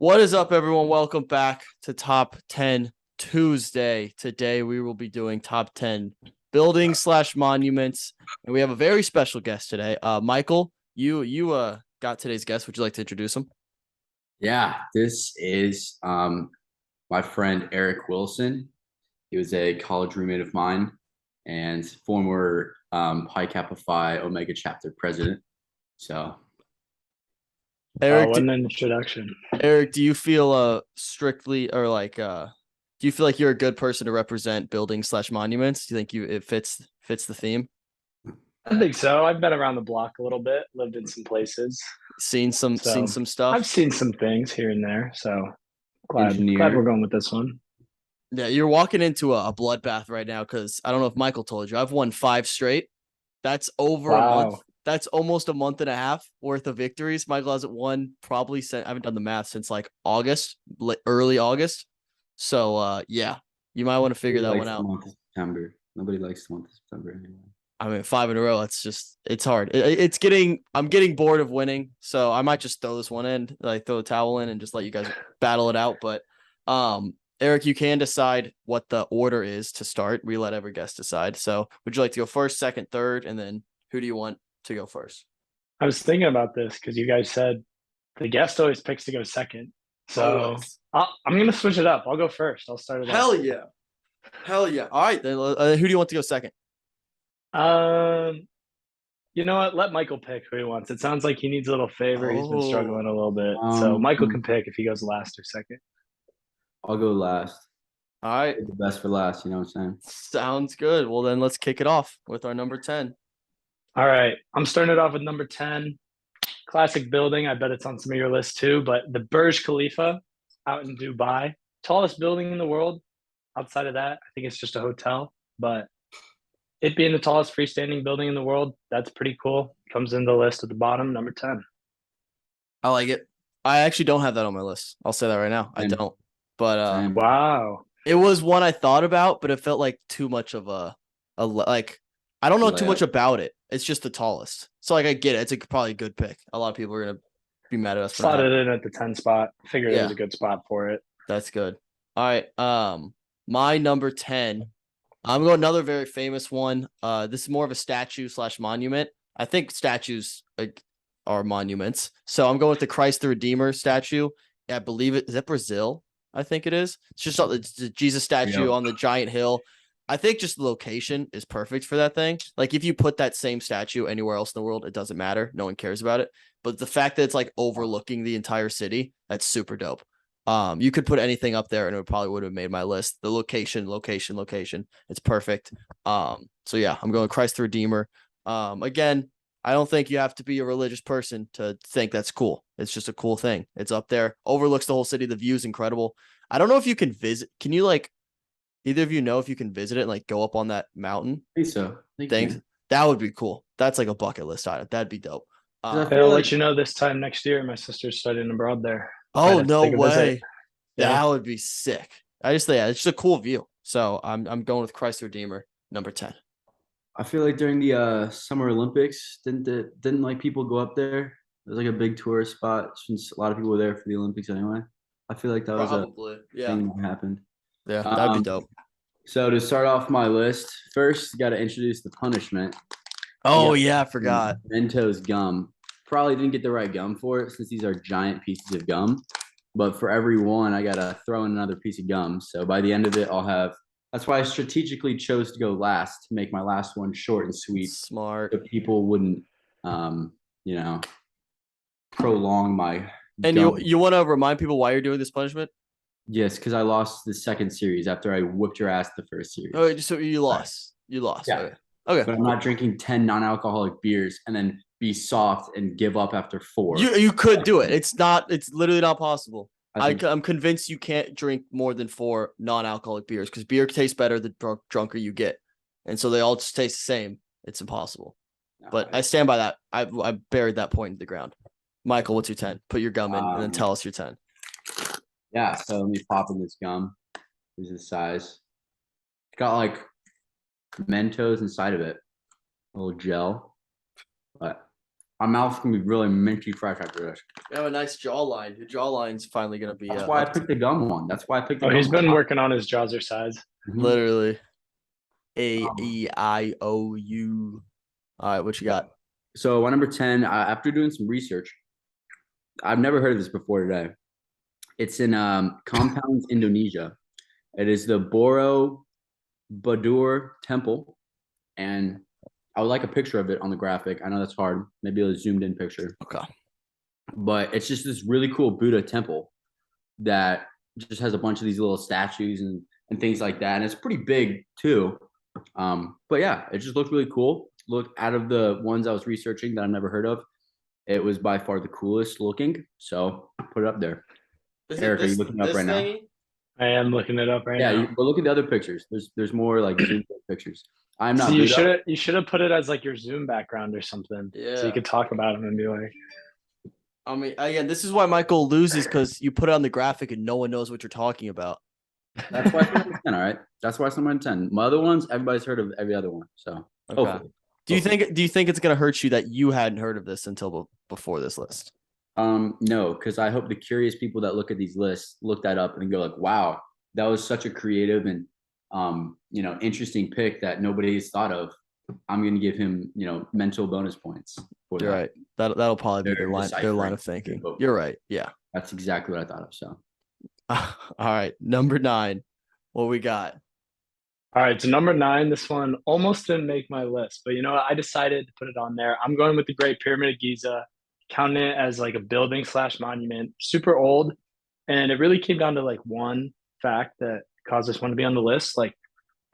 What is up, everyone? Welcome back to Top 10 Tuesday. Today, we will be doing top 10 buildings slash monuments, and we have a very special guest today. Michael, you got today's guest. Would you like to introduce him? Yeah, this is my friend Eric Wilson. He was a college roommate of mine and former Pi Kappa Phi Omega chapter president. So, Eric, What an introduction. Eric, do you feel strictly or do you feel like you're a good person to represent buildings slash monuments? Do you think it fits the theme? I think so. I've been around the block a little bit, lived in some places. Seen some stuff. I've seen some things here and there. So glad engineer. we're going with this one. Yeah, you're walking into a bloodbath right now because I don't know if Michael told you. I've won 5 straight. That's over a month. That's almost a month and a half worth of victories. Michael hasn't won probably since I haven't done the math since like August, early August. So yeah, you might want to figure that one out. September. Nobody likes the month of September anymore. I mean, 5 in a row. It's hard. I'm getting bored of winning, so I might just throw this one in, like throw the towel in, and just let you guys battle it out. But Eric, you can decide what the order is to start. We let every guest decide. So would you like to go first, second, third, and then who do you want to go first? I was thinking about this because you guys said the guest always picks to go second. So I'm going to switch it up. I'll go first. I'll start it Hell off. yeah. Hell yeah. All right, then who do you want to go second? You know what? Let Michael pick who he wants. It sounds like he needs a little favor. He's been struggling a little bit. So Michael can pick if he goes last or second. I'll go last. All right. The best for last, you know what I'm saying? Sounds good. Well, then let's kick it off with our number 10. All right. I'm starting it off with number 10. Classic building. I bet it's on some of your list too, but the Burj Khalifa out in Dubai. Tallest building in the world. Outside of that, I think it's just a hotel, but it being the tallest freestanding building in the world, that's pretty cool. Comes in the list at the bottom, number 10. I like it. I actually don't have that on my list. I'll say that right now. I don't. But wow. It was one I thought about, but it felt like too much of a like I don't know too much about it. It's just the tallest. So like I get it. It's probably a good pick. A lot of people are gonna be mad at us. Slot it in at the 10 spot. Figured it was a good spot for it. That's good. All right. My number 10. I'm going another very famous one. This is more of a statue slash monument. I think statues are monuments. So I'm going with the Christ the Redeemer statue. I believe it is that Brazil. I think it is. It's just the Jesus statue on the giant hill. I think just the location is perfect for that thing. Like if you put that same statue anywhere else in the world, it doesn't matter. No one cares about it. But the fact that it's like overlooking the entire city, that's super dope. You could put anything up there and it probably would have made my list. The location. It's perfect. So yeah, I'm going Christ the Redeemer. Again, I don't think you have to be a religious person to think that's cool. It's just a cool thing. It's up there, overlooks the whole city. The view is incredible. I don't know if you can visit. Can you either of you know if you can visit it and like go up on that mountain? I think so. Thanks. That would be cool. That's like a bucket list item. That'd be dope. I'll let you know this time next year. My sister's studying abroad there. Oh, no way. That would be sick. I just think it's just a cool view. So I'm going with Christ the Redeemer, number 10. I feel like during the Summer Olympics, didn't like people go up there? It was like a big tourist spot since a lot of people were there for the Olympics anyway. I feel like that was a thing that happened. Yeah, that'd be dope. So to start off my list, first got to introduce the punishment. Oh yeah, I forgot. Mentos gum. Probably didn't get the right gum for it since these are giant pieces of gum. But for every one, I gotta throw in another piece of gum. So by the end of it, I'll have. That's why I strategically chose to go last to make my last one short and sweet. Smart. So people wouldn't, prolong my. And you want to remind people why you're doing this punishment? Yes, because I lost the second series after I whooped your ass the first series. Oh, so you lost. You lost. Yeah. Okay. But I'm not drinking 10 non-alcoholic beers and then be soft and give up after 4. You could do it. It's literally not possible. I'm convinced you can't drink more than 4 non-alcoholic beers because beer tastes better the drunker you get. And so they all just taste the same. It's impossible. But I stand by that. I buried that point in the ground. Michael, what's your 10? Put your gum in and then tell us your 10. Yeah, so let me pop in this gum. This is the size. It's got like Mentos inside of it. A little gel. But My mouth's gonna be really minty fresh after this. You have a nice jawline. Your jawline's finally gonna be That's why I picked the gum one. That's why I picked the Oh, gum he's been one. working on his jaws size. Mhm. literally AEIOU. All right, what you got? So my number 10, after doing some research, I've never heard of this before today. It's in Compounds, Indonesia. It is the Borobudur Temple, and I would like a picture of it on the graphic. I know that's hard. Maybe a zoomed in picture. Okay. But it's just this really cool Buddha temple that just has a bunch of these little statues and things like that. And it's pretty big too. But yeah, it just looked really cool. Look, out of the ones I was researching that I've never heard of, it was by far the coolest looking. So put it up there. Eric, are you looking up right now? I am looking it up right Yeah, now. but look at the other pictures. There's more like zoomed in pictures. I'm not. So you should have put it as like your Zoom background or something. Yeah. So you could talk about them and be like. I mean, again, this is why Michael loses because you put it on the graphic and no one knows what you're talking about. That's why it's number 10, all right? That's why it's number 10. My other ones, everybody's heard of every other one. So Okay. hopefully. Do you think it's gonna hurt you that you hadn't heard of this until before this list? No, because I hope the curious people that look at these lists look that up and go like, wow, that was such a creative and interesting pick that nobody has thought of. I'm gonna give him, mental bonus points for You're that. right. That'll probably be They're their line of thinking. You're right. Yeah. That's exactly what I thought of. So All right. Number 9. What we got? All right, so number 9, this one almost didn't make my list, but you know what? I decided to put it on there. I'm going with the Great Pyramid of Giza, counting it as like a building / monument, super old. And it really came down to like one fact that caused this one to be on the list. Like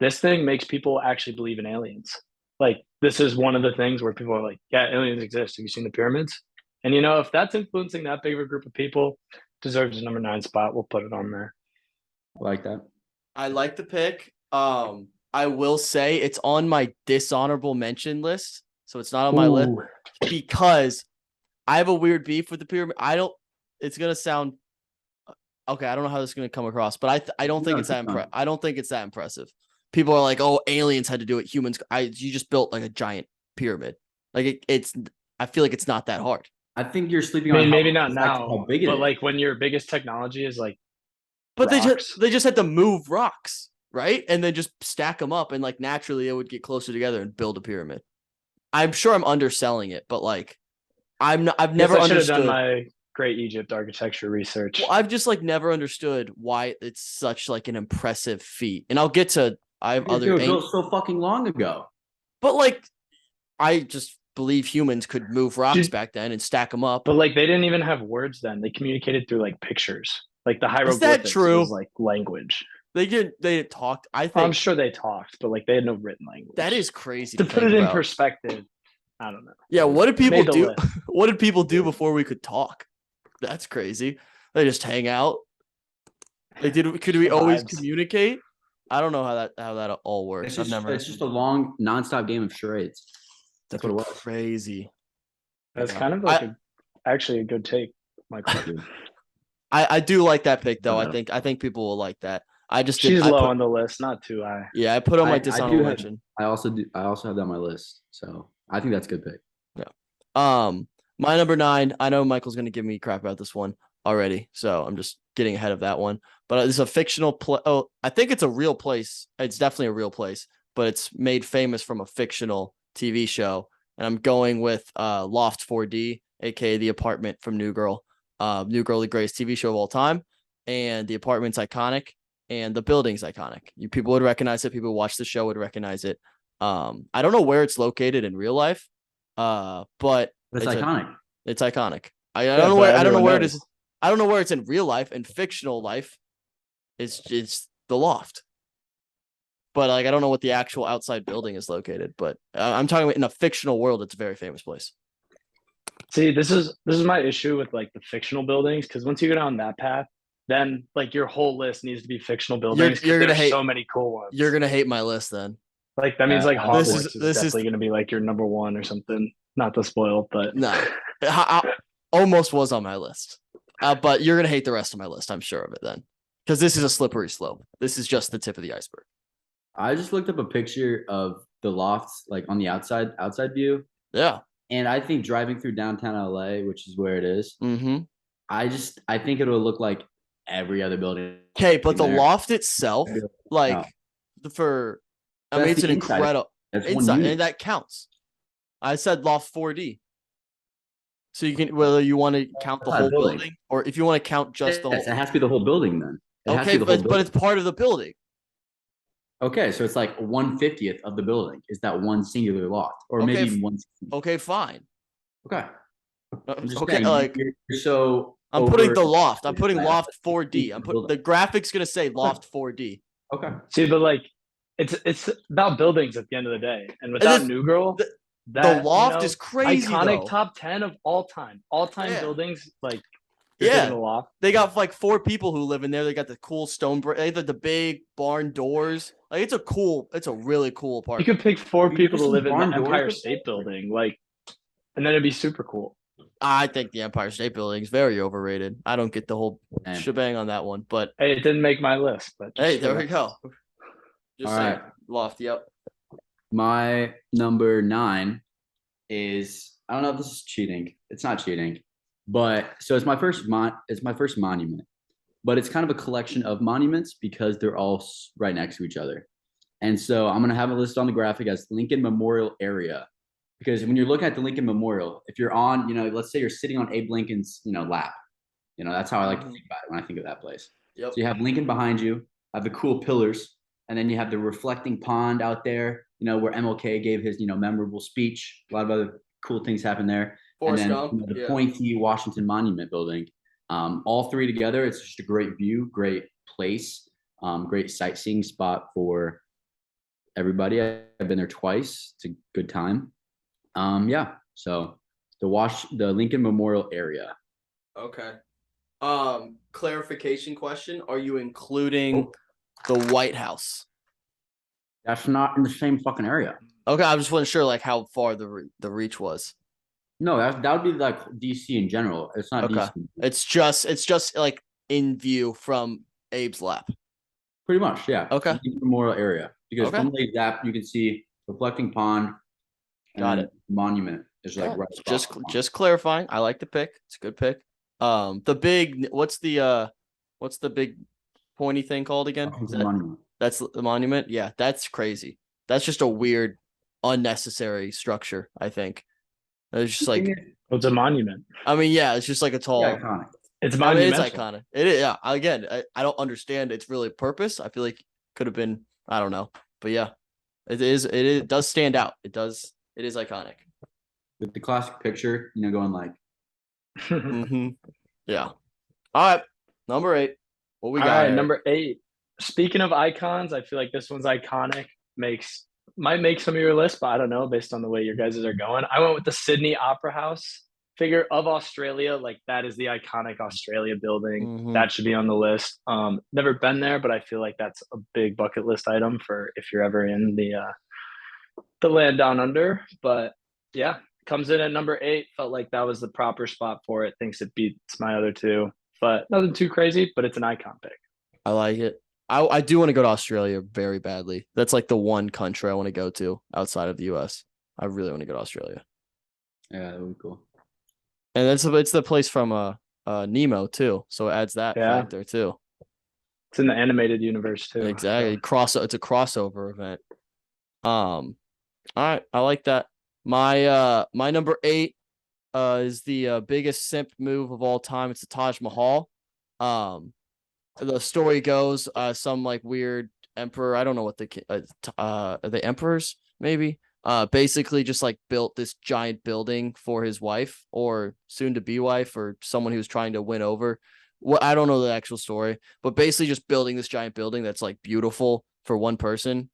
this thing makes people actually believe in aliens. Like this is one of the things where people are like, yeah, aliens exist. Have you seen the pyramids? And if that's influencing that big of a group of people, deserves a number 9 spot. We'll put it on there. I like that. I like the pick. I will say it's on my dishonorable mention list, so it's not on my list because I have a weird beef with the pyramid. It's gonna sound okay. I don't know how this is gonna come across, but I don't think it's that I don't think it's that impressive. People are like, "Oh, aliens had to do it. Humans, you just built like a giant pyramid." Like it's. I feel like it's not that hard. I think you're sleeping I mean, on maybe not now, how big it but is. like when your biggest technology is like, But rocks. they just had to move rocks, right? And then just stack them up, and like naturally it would get closer together and build a pyramid. I'm sure I'm underselling it, but like I've never I should have done understood. my Great Egypt architecture research. Well, I've just like never understood why it's such like an impressive feat. And I'll get to I have other built so fucking long ago. but like I just believe humans could move rocks back then and stack them up. But like they didn't even have words then. They communicated through like pictures. Like the Is hieroglyphics that true? was like language. They talked. I think I'm sure they talked, but like they had no written language. that is crazy to put it think in about. perspective. I don't know. Yeah, what did people Made the do? list. What did people do before we could talk? That's crazy. They just hang out. Could we always Vibes. communicate? I don't know how that all works. It's just a long, nonstop game of charades. That's what it was. Crazy. That's Yeah. kind of like actually a good take, Michael. I do like that pick though. Yeah. I think people will like that. I just She's I low put, on the list, not too high. Yeah, I put on my I do dishonorable have- mention. I also have that on my list. So I think that's a good pick. My number 9. I know Michael's gonna give me crap about this one already, so I'm just getting ahead of that one. But it's a fictional place. Oh, I think it's a real place. It's definitely a real place, but it's made famous from a fictional TV show. And I'm going with Loft 4D, aka The Apartment from New Girl. New Girl, the greatest TV show of all time, and the apartment's iconic, and the building's iconic. People would recognize it. People who watch the show would recognize it. I don't know where it's located in real life, but It's iconic. it's iconic. I don't know where it is. I don't know where it's in real life. In fictional life, it's the Loft. But like I don't know what the actual outside building is located. But I'm talking about in a fictional world. It's a very famous place. See, this is my issue with like the fictional buildings, because once you go down that path, then like your whole list needs to be fictional buildings. You're gonna hate so many cool ones. You're gonna hate my list then. Like that means like Hogwarts is this is definitely gonna be like your number 1 or something. Not to spoil, but No, I almost was on my list. But you're gonna hate the rest of my list. I'm sure of it then, because this is a slippery slope. This is just the tip of the iceberg. I just looked up a picture of the lofts, like on the outside view, Yeah. And I think driving through downtown LA, which is where it is, Mm-hmm. I think it'll look like every other building Okay, but the there. loft itself, No, like for, I mean, that's it's the an inside. incredible That's one inside, unit. and that counts. I said loft 4D. So you can, whether you want to count the That's not a whole building. building or if you want to count just the Yes, whole. it has to be the whole building then. It has to Okay, be the whole but building. it's part of the building. Okay, so it's like 1/50th of the building is that one singular loft, or Okay, maybe even one. Okay, fine. Okay, I'm just Okay, saying like you're so I'm putting over. the loft. I'm putting loft 4D. I'm put building. the graphics gonna say loft 4D. Okay, See, but like, it's about buildings at the end of the day, and And without this, New Girl, the, the that loft is crazy iconic though. top 10 of all time Yeah. buildings. Like, you're taking Yeah, the loft. they got like 4 people who live in there. They got the cool stone brick, the big barn doors. Like it's a really cool You apartment. could pick 4 people to There's live in the barn doors Empire with State that? Building, like, and then it'd be super cool. I think the Empire State Building is very overrated. I don't get the whole shebang on that one, but Hey, it didn't make my list, but hey, there we go. Just All saying, right. loft. Yep. My number 9 is, I don't know if this is cheating. It's not cheating, but so it's my first monument, but it's kind of a collection of monuments because they're all right next to each other. And so I'm gonna have a list on the graphic as Lincoln Memorial Area, because when you're looking at the Lincoln Memorial, if you're on, let's say you're sitting on Abe Lincoln's, lap, that's how I like to think about it when I think of that place. Yep. So you have Lincoln behind you, have the cool pillars, and then you have the reflecting pond out there, where MLK gave his, memorable speech. A lot of other cool things happen there. Forrest and then Gump, the yeah. pointy Washington Monument building. All three together, it's just a great view, great place, great sightseeing spot for everybody. I've been there twice. It's a good time. Yeah. So the Lincoln Memorial Area. Okay. Clarification question: are you including the White House? That's not in the same fucking area. Okay, I just wasn't sure like how far the reach was. No, that would be like DC in general. It's not Okay. DC. It's just like in view from Abe's lap. Pretty much, yeah. Okay. Lincoln Memorial Area, because Okay. from Abe's lap you can see reflecting pond. Got and it. Monument is like right. Just clarifying. I like the pick. It's a good pick. The big what's the big pointy thing called again? Monument. That's the monument. Yeah, that's crazy. That's just a weird, unnecessary structure. I think it's just like It's a monument. I mean, yeah, it's just like a tall. Yeah, iconic. It's I mean, monumental. it's iconic. It is. Yeah. Again, I don't understand its really purpose. I feel like could have been. I don't know, but yeah, it is. It does stand out. It does. It is iconic. With the classic picture, going like. Mm-hmm. Yeah. All right. Number 8. What we got? All right, Eric? number 8. Speaking of icons, I feel like this one's iconic. Might make some of your list, but I don't know based on the way your guys are going. I went with the Sydney Opera House. Figure of Australia, like that is the iconic Australia building. Mm-hmm. That should be on the list. Never been there, but I feel like that's a big bucket list item for if you're ever in the land down under. But yeah, comes in at number 8. Felt like that was the proper spot for it. Thinks it beats my other 2, but nothing too crazy. But it's an icon pick. I like it. I do want to go to Australia very badly. That's like the one country I want to go to outside of the US. I really want to go to Australia. Yeah, that would be cool. And it's the place from Nemo too, so it adds that factor too. It's in the animated universe too. Exactly. It's a crossover event. All right, I like that. My number 8 is the biggest simp move of all time. It's the Taj Mahal. The story goes, some like weird emperor. I don't know what the emperors maybe. Basically just like built this giant building for his wife or soon to be wife or someone who's trying to win over. Well, I don't know the actual story, but basically just building this giant building that's like beautiful for one person.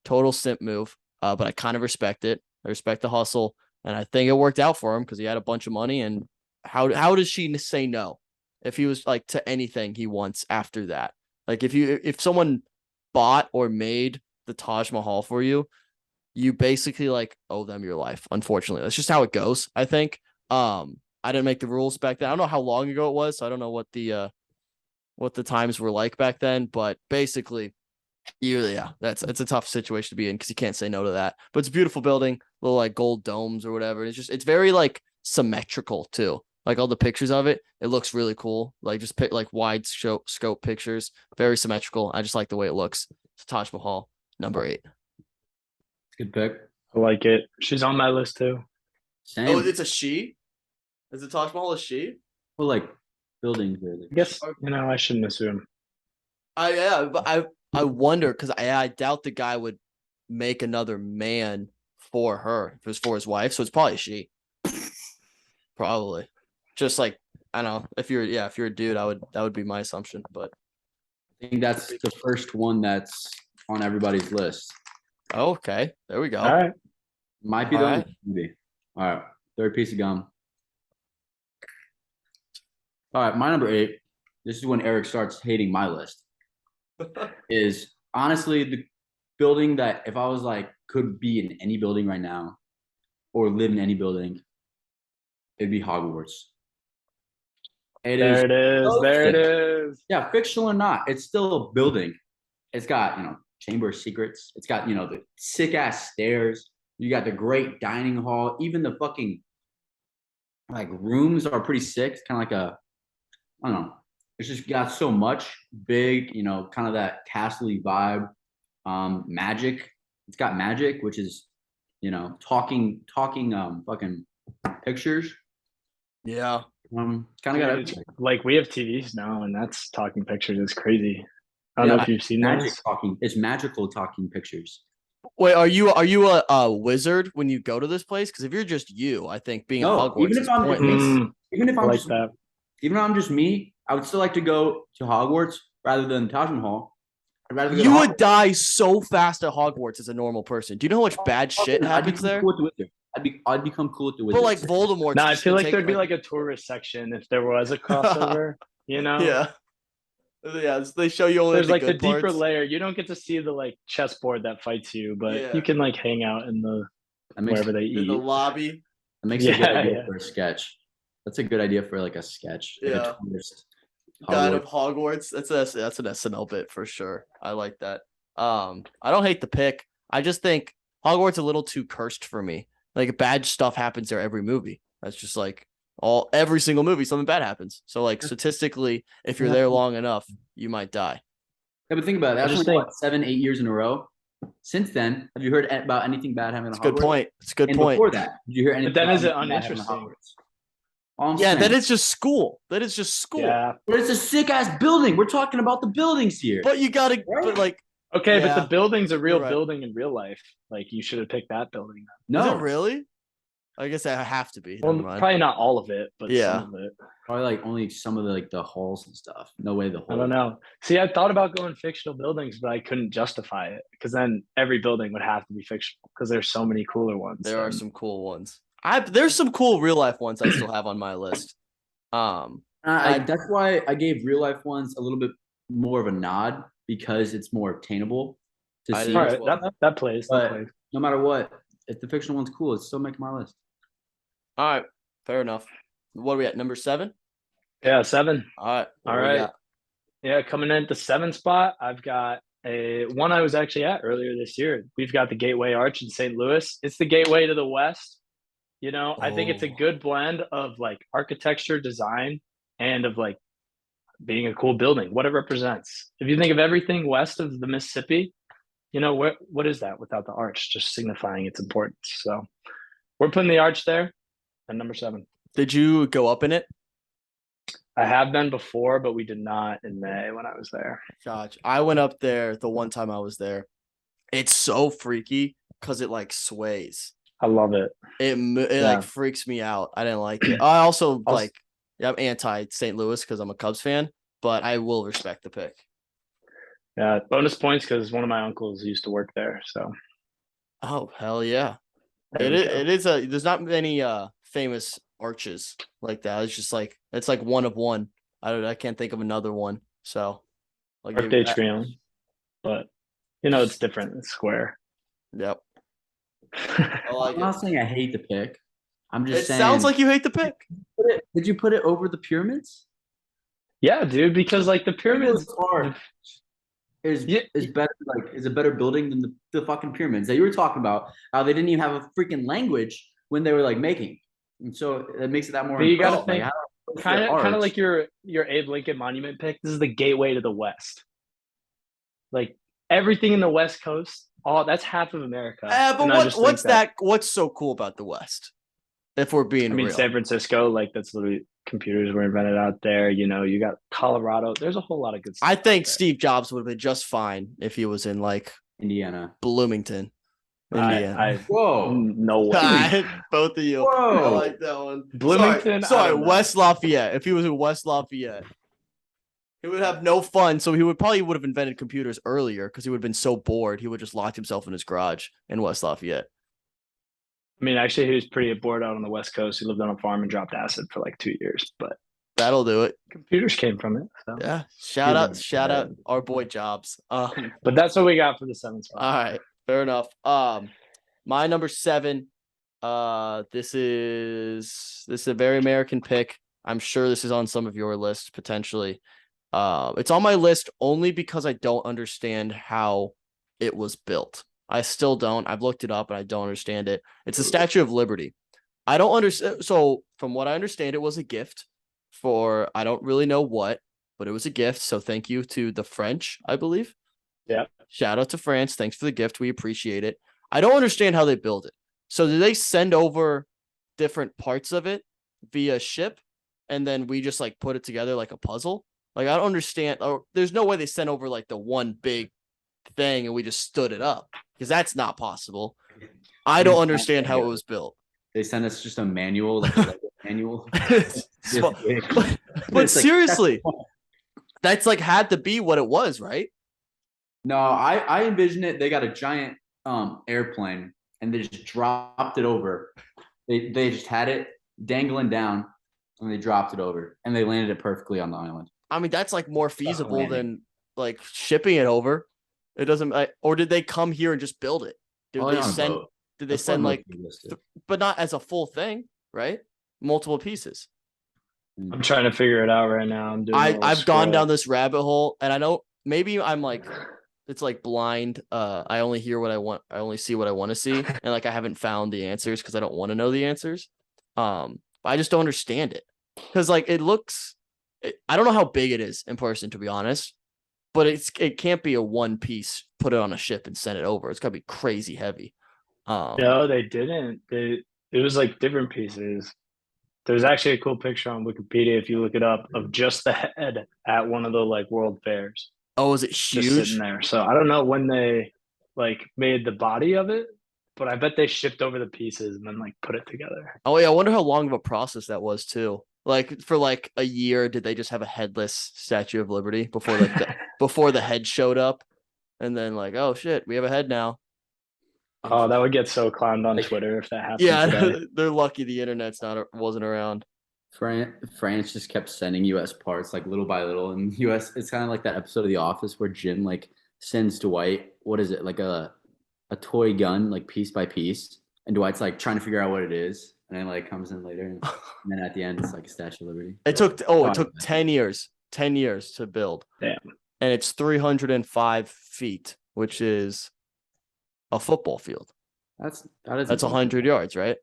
Total simp move. But I kind of respect it. I respect the hustle, and I think it worked out for him because he had a bunch of money. And how does she say no if he was like to anything he wants after that? Like if someone bought or made the Taj Mahal for you, you basically like owe them your life. Unfortunately, that's just how it goes. I think. I didn't make the rules back then. I don't know how long ago it was, so I don't know what the times were like back then. But basically, Yeah, it's a tough situation to be in because you can't say no to that. But it's a beautiful building, little like gold domes or whatever. It's very like symmetrical too. Like all the pictures of it, it looks really cool. Like just pick like wide scope pictures, very symmetrical. I just like the way it looks. It's Taj Mahal, number 8. Good pick. I like it. She's on my list too. Same. Oh, it's a she. Is it Taj Mahal a she? Well, like buildings I really. guess I shouldn't assume. But I wonder because I doubt the guy would make another man for her if it was for his wife. So it's probably a she. Probably. Just like I don't know. If you're a dude, that would be my assumption. But I think that's the first one that's on everybody's list. okay, there we go. All right. Might be All the right. only. All right, third piece of gum. All right, my number 8. This is when Eric starts hating my list. Is honestly the building that if I was like could be in any building right now, or live in any building, it'd be Hogwarts. There it is. so There it sick. is. Yeah, fictional or not, it's still a building. It's got, Chamber of Secrets. It's got, the sick ass stairs. You got the great dining hall. Even the fucking like rooms are pretty sick. It's kind of like I don't know. It's just got so much big, kind of that castle-y vibe. Magic. It's got magic, which is, talking fucking pictures. Yeah. Kind of got everything. Like we have TVs now, and that's talking pictures. It's crazy. I don't know if you've seen magic those. talking. It's magical talking pictures. Wait, are you a wizard when you go to this place? Because if you're just you, I think being in Hogwarts even is if I'm pointless. even if I I'm like just that. even if I'm just me, I would still like to go to Hogwarts rather than Taj Mahal. I'd rather go You to would Hogwarts. die so fast at Hogwarts as a normal person. Do you know how much bad shit I'd happens become there? cool with the wizard. I'd become cool with the wizard. But like Voldemort. No, I feel like there'd be like a tourist section if there was a crossover. Yeah. Yeah, they show you only There's the like the good deeper parts. layer. You don't get to see the like chessboard that fights you, but Yeah. you can like hang out in the wherever they in the eat. lobby. That makes a good idea Yeah. for a sketch. That's a good idea for like a sketch. Like Yeah. a tourist Guide of Hogwarts. Hogwarts. That's an SNL bit for sure. I like that. I don't hate the pick. I just think Hogwarts a little too cursed for me. Like bad stuff happens there every movie. That's just like every single movie something bad happens. So like statistically, if you're there long enough, you might die. Yeah, but think about it. I That's just only think- 7-8 years in a row. Since then, have you heard about anything bad happening? It's a good point. It's a good And point. before that, did you hear anything? But then about is it anything bad happening at uninteresting? Hogwarts? All I'm Yeah, saying. that is just school. That is just school. Yeah. But it's a sick ass building. We're talking about the buildings here. But you gotta but like Okay, Yeah, but the building's a real you're right. building in real life. Like you should have picked that building. no, is it really? I guess I have to be. Well, Never mind. probably not all of it, but Yeah. some of it. probably like only some of the like the halls and stuff. No way the whole. I don't know. See, I thought about going fictional buildings, but I couldn't justify it because then every building would have to be fictional because there's so many cooler ones. There are some cool ones. There's some cool real life ones I still have on my list. That's why I gave real life ones a little bit more of a nod because it's more obtainable to I see. did All as right, well. that plays. But That plays. no matter what, if the fictional one's cool, it's still making my list. All right, fair enough. What are we at? Number 7? Yeah, 7. All right. what All do we right. got? Yeah, coming in at the 7th spot, I've got a one I was actually at earlier this year. We've got the Gateway Arch in St. Louis. It's the gateway to the West. I think it's a Oh. good blend of like architecture, design, and of like being a cool building, what it represents. If you think of everything west of the Mississippi, what is that without the arch, just signifying its importance. So we're putting the arch there at number 7. Did you go up in it? I have been before, but we did not in May when I was there. Gotcha. I went up there the one time I was there. It's so freaky because it like sways. I love it. It Yeah. like freaks me out. I didn't like it. I also like I'm anti St. Louis because I'm a Cubs fan, but I will respect the pick. Yeah, bonus points because one of my uncles used to work there. So Oh hell yeah! there we go. It is there's not many famous arches like that. It's just like it's like one of one. I can't think of another one. So like Birthday tree, but it's different. It's square. Yep. I like I'm not it. saying I hate the pick. I'm just It saying. sounds like you hate the pick. Did you put it over the pyramids? Yeah, dude, because like the pyramids, It's Yeah. is better, like is a better building than the fucking pyramids that you were talking about. How they didn't even have a freaking language when they were like making, and so it makes it that more But you got to impressive. Like think how kind of arch. like your Abe Lincoln Monument pick. This is the gateway to the West. Like everything in the West Coast, all that's half of America. But And I just think what's so cool about the West? If we're being I mean, real. San Francisco, like that's literally computers were invented out there. You know, you got Colorado. There's a whole lot of good stuff. I think out there. Steve Jobs would have been just fine if he was in like Indiana. Bloomington, Indiana. Whoa. No way. Both of you. Whoa. I like that one. Bloomington. I Sorry, don't know. West Lafayette. If he was in West Lafayette, he would have no fun. So he would have invented computers earlier because he would have been so bored. He would just locked himself in his garage in West Lafayette. I mean, actually, he was pretty bored out on the West Coast. He lived on a farm and dropped acid for like 2 years, but That'll do it. computers came from it. So. Yeah. Shout out our boy Jobs. But that's what we got for the 7th spot. All right, fair enough. My number 7. This is a very American pick. I'm sure this is on some of your list potentially. It's on my list only because I don't understand how it was built. I still don't. I've looked it up and I don't understand it. It's the Statue of Liberty. I don't understand. So from what I understand, it was a gift for, I don't really know what, but it was a gift. So thank you to the French, I believe. Yeah. Shout out to France. Thanks for the gift. We appreciate it. I don't understand how they build it. So do they send over different parts of it via ship and then we just like put it together like a puzzle? Like, I don't understand. Or there's no way they sent over like the one big thing and we just stood it up because that's not possible. I don't understand how it was built. They sent us just a manual, like a Lego manual. But seriously, that's like had to be what it was, right? No, I envision it. They got a giant airplane and they just dropped it over. They just had it dangling down and they dropped it over and they landed it perfectly on the island. I mean, that's like more feasible than like shipping it over. It doesn't, or did they come here and just build it? Did they send like, but not as a full thing, right? Multiple pieces. I'm trying to figure it out right now. I've gone down this rabbit hole and I know maybe I'm like, it's like blind. I only hear what I want. I only see what I want to see. And like, I haven't found the answers because I don't want to know the answers. But I just don't understand it because like it looks, I don't know how big it is in person, to be honest, but it can't be a one piece, put it on a ship and send it over. It's gotta be crazy heavy. No, they didn't. It was like different pieces. There's actually a cool picture on Wikipedia if you look it up of just the head at one of the like world fairs. Oh, is it huge? Just sitting there. So I don't know when they like made the body of it, but I bet they shipped over the pieces and then like put it together. Oh yeah, I wonder how long of a process that was too. Like for like a year, did they just have a headless Statue of Liberty before like before the head showed up, and then like, oh shit, we have a head now. Oh, that would get so clowned on Twitter if that happened. Yeah, today. they're lucky the internet's wasn't around. France just kept sending US parts like little by little, and US it's kind of like that episode of The Office where Jim like sends Dwight, what is it, like a toy gun like piece by piece, and Dwight's like trying to figure out what it is, and then like comes in later, and then at the end it's like a Statue of Liberty. It took 10 years to build. Damn. And it's 305 feet, which is a football field. That's 100 yards, right?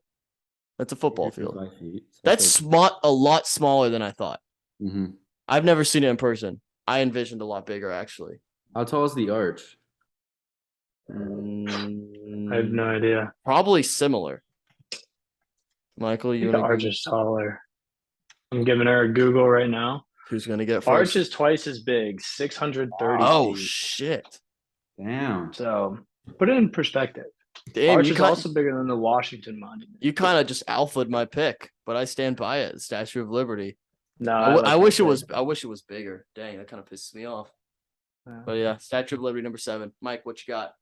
That's a football field. Feet, so that's a lot smaller than I thought. Mm-hmm. I've never seen it in person. I envisioned a lot bigger, actually. How tall is the arch? I have no idea. Probably similar. Michael, The arch is taller. I'm giving her a Google right now. Who's gonna get first? Arch is twice as big, 630 Oh feet. shit! Damn. So put it in perspective. Damn, Arch is also bigger than the Washington Monument. You kind of just alphaed my pick, but I stand by it. The Statue of Liberty. No, I wish it was. I wish it was bigger. Dang, that kind of pisses me off. But yeah, Statue of Liberty number 7. Mike, what you got?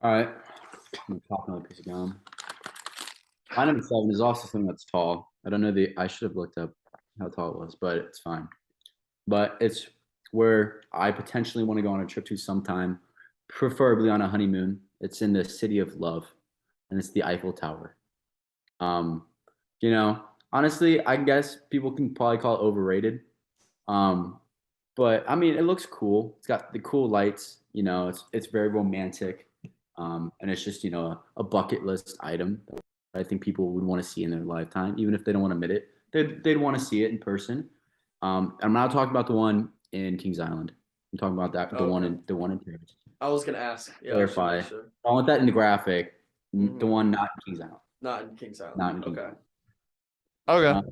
All right. I'm talking about a piece of gum. My number 7 is also something that's tall. I don't know I should have looked up how tall it was, but it's fine. But it's where I potentially want to go on a trip to sometime, preferably on a honeymoon. It's in the city of love, and it's the Eiffel Tower. Honestly, I guess people can probably call it overrated. But But I mean, it looks cool. It's got the cool lights. It's very romantic. And it's just a bucket list item that I think people would want to see in their lifetime, even if they don't want to admit it. They'd want to see it in person. I'm not talking about the one in Kings Island. I'm talking about the one in Paris. I was gonna ask. Yeah, Clarify. Sure. I want that in the graphic. The one not in Kings Island. Not in Kings Island. Not in Kings Island.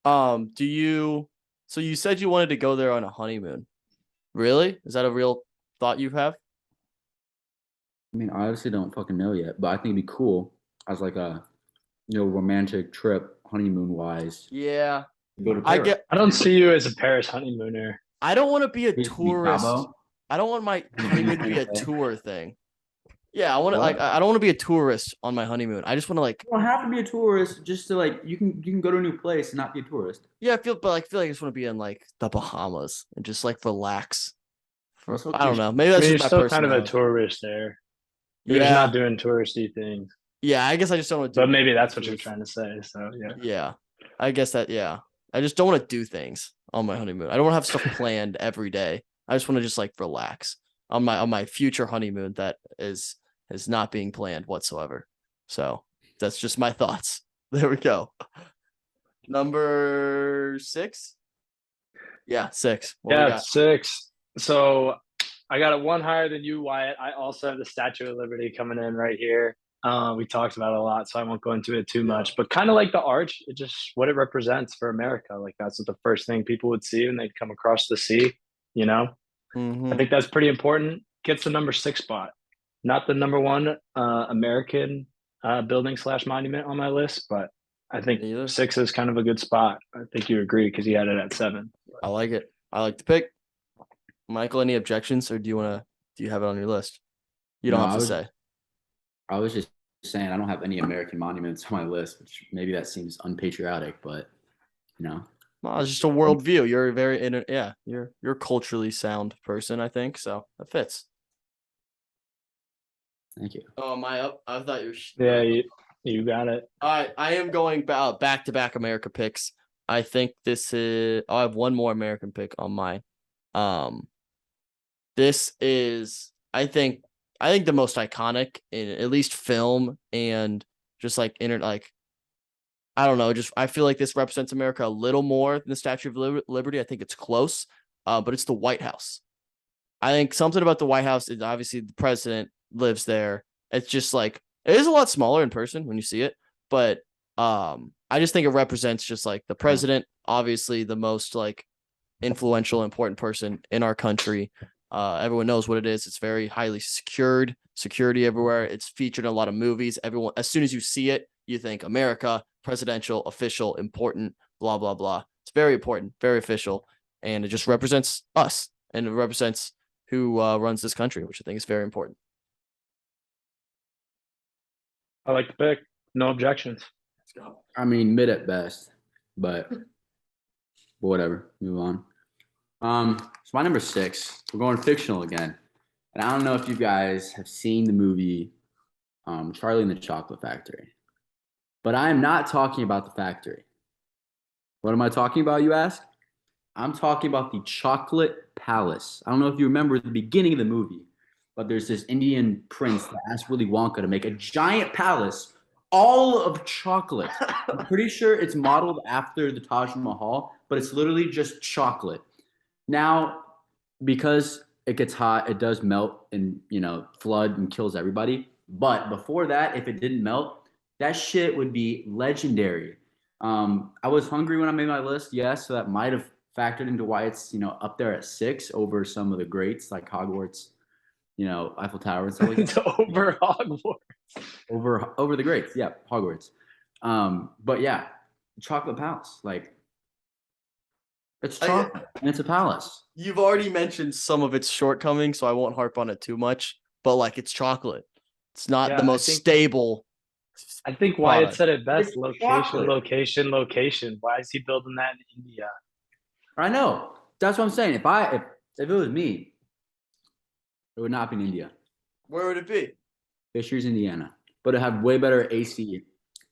Okay. Do you? So you said you wanted to go there on a honeymoon. Really? Is that a real thought you have? I mean, I obviously don't fucking know yet, but I think it'd be cool as like a romantic trip, honeymoon wise. Yeah. Go to Paris. I don't see you as a Paris honeymooner. I don't want to be a tourist. I don't want my honeymoon to be a tour thing. Yeah, I want to I don't want to be a tourist on my honeymoon. I just want to like. You don't have to be a tourist. Just to like, you can go to a new place and not be a tourist. Yeah, I feel like I just want to be in like the Bahamas and just like relax. I don't know. Maybe that's just my still kind of a tourist there. You're just not doing touristy things. Yeah, I guess I just don't want to. But maybe that's what you're trying to say. So yeah. Yeah, I guess that. Yeah, I just don't want to do things on my honeymoon. I don't want to have stuff planned every day. I just want to just like relax on my future honeymoon that is not being planned whatsoever. So that's just my thoughts. There we go. Number 6. Yeah, 6. Yeah, 6. So I got it one higher than you, Wyatt. I also have the Statue of Liberty coming in right here. We talked about it a lot, so I won't go into it too much. But kind of like the arch, it just what it represents for America. Like that's what the first thing people would see when they'd come across the sea. I think that's pretty important. Gets the number 6 spot, not the number 1 American building / monument on my list, but I think 6 is kind of a good spot. I think you agree because he had it at 7. I like it. I like the pick. Michael, any objections, or do you have it on your list? You don't have to say. I was just saying I don't have any American monuments on my list, which maybe that seems unpatriotic, but Well, it's just a worldview. You're a very you're culturally sound person, I think. So that fits. Thank you. Oh, am I up? I thought you were. Yeah, you got it. All right, I am going back to back America picks. I think this is. I have one more American pick on mine. This is, I think the most iconic in at least film and just like I don't know. Just I feel like this represents America a little more than the Statue of Liberty. I think it's close, but it's the White House. I think something about the White House is obviously the president lives there. It's just like it is a lot smaller in person when you see it, but I just think it represents just like the president, obviously the most like influential, important person in our country. Everyone knows what it is. It's very highly secured, security everywhere. It's featured in a lot of movies. Everyone, as soon as you see it, you think America, presidential, official, important, blah, blah, blah. It's very important, very official. And it just represents us and it represents who runs this country, which I think is very important. I like the pick. No objections. Let's go. I mean, mid at best, but whatever. Move on. So my number 6, we're going fictional again. And I don't know if you guys have seen the movie Charlie and the Chocolate Factory. But I am not talking about the factory. What am I talking about, you ask? I'm talking about the Chocolate Palace. I don't know if you remember the beginning of the movie, but there's this Indian prince that asked Willy Wonka to make a giant palace all of chocolate. I'm pretty sure it's modeled after the Taj Mahal, but it's literally just chocolate. Now, because it gets hot, it does melt and, flood and kills everybody. But before that, if it didn't melt, that shit would be legendary. I was hungry when I made my list, yes, so that might have factored into why it's, up there at 6 over some of the greats like Hogwarts, Eiffel Tower and stuff like that. Over Hogwarts. Over the greats, yeah, Hogwarts. But yeah, Chocolate Palace, like it's chocolate and it's a palace. You've already mentioned some of its shortcomings, so I won't harp on it too much. But like, it's chocolate. It's not the most stable. I think Wyatt said it best. It's Location, chocolate. location. Why is he building that in India? I know. That's what I'm saying. If it was me, it would not be in India. Where would it be? Fishers, Indiana. But it had way better AC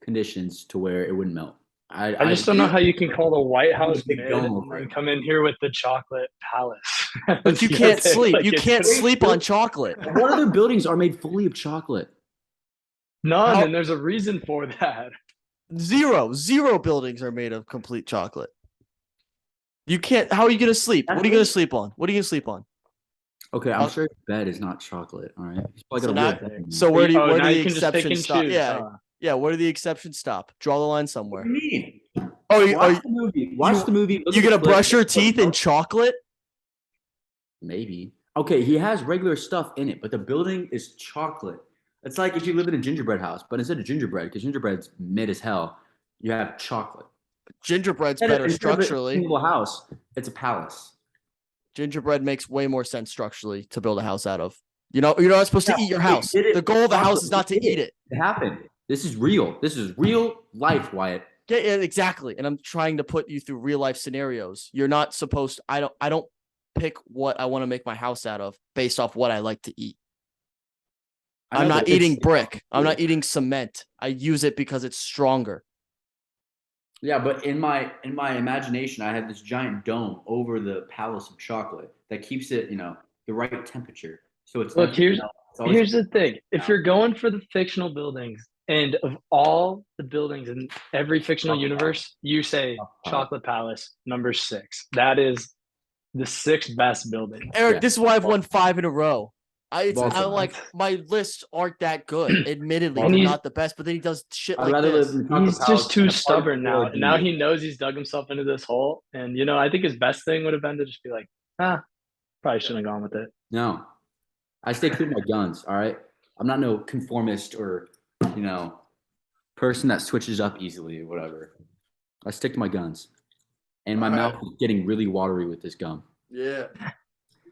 conditions to where it wouldn't melt. I just don't know how you can call the White House big mid dome and over then it. come in here with the chocolate palace. But you Yeah, can't they- sleep. like, You it's- can't sleep on chocolate. What other buildings are made fully of chocolate? None, How- and there's a reason for that. Zero buildings are made of complete chocolate. You can't. How are you gonna sleep? What are you gonna sleep on? What are you gonna sleep on? Okay, I'm Uh, sure his bed is not chocolate. All right. He's probably So got a now- real bed. So where do Oh, where now do the you can just pick exceptions and stop? choose. Yeah, huh? yeah. Where do the exceptions stop? Draw the line somewhere. What do you mean? Oh, you, Watch the movie. Watch the movie. look you at the gonna clip. brush your teeth in chocolate? Maybe. Okay, he has regular stuff in it, but the building is chocolate. It's like if you live in a gingerbread house, but instead of gingerbread, because gingerbread's mid as hell, you have chocolate. Gingerbread's Instead of- better instead of a structurally. single house, it's a palace. Gingerbread makes way more sense structurally to build a house out of. You know, you're not supposed to Yeah, eat your they house. did it The goal of a house chocolate. is not to They did eat it. It happened. This is real. This is real life, Wyatt. Yeah, exactly. And I'm trying to put you through real life scenarios. You're not supposed. I don't pick what I want to make my house out of based off what I like to eat. I I'm know, not but it's- eating brick. I'm not eating cement. I use it because it's stronger. Yeah, but in my imagination, I had this giant dome over the palace of chocolate that keeps it, the right temperature. So it's Look, never- here's it's always- here's the thing. If out. you're going for the fictional buildings, and of all the buildings in every fictional Chocolate universe, you say Chocolate Palace. Chocolate Palace, number 6. That is the 6th best building. Eric, Yeah. this is why I've won 5 in a row. I Baltimore. like my lists aren't that good. Admittedly, And they're he's- not the best, but then he does shit I'd like rather this. live in the Chocolate He's Palace just than too a stubborn now. party And now for he knows he's dug himself into this hole. And I think his best thing would have been to just be like, probably shouldn't have gone with it. No, I stay true to my guns. All right, I'm not no conformist or person that switches up easily or whatever. I stick to my guns, and my All right. mouth is getting really watery with this gum. Yeah.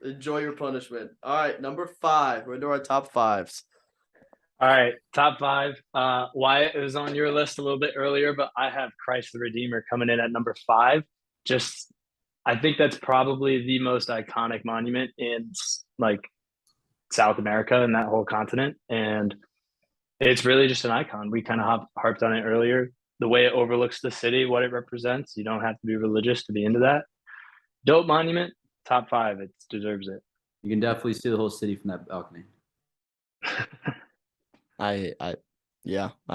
Enjoy your punishment. All right, number 5. We're into our top 5s. All right, top 5. Wyatt was on your list a little bit earlier, but I have Christ the Redeemer coming in at number 5. I think that's probably the most iconic monument in South America and that whole continent, and it's really just an icon. We kind of harped on it earlier. The way it overlooks the city, what it represents. You don't have to be religious to be into that. Dope monument, top 5. It deserves it. You can definitely see the whole city from that balcony. I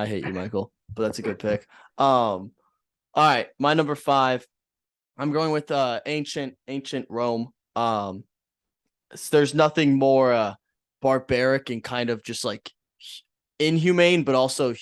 hate you, Michael, but that's a good pick. All right, my number 5. I'm going with ancient Rome. There's nothing more barbaric and kind of just like inhumane, but also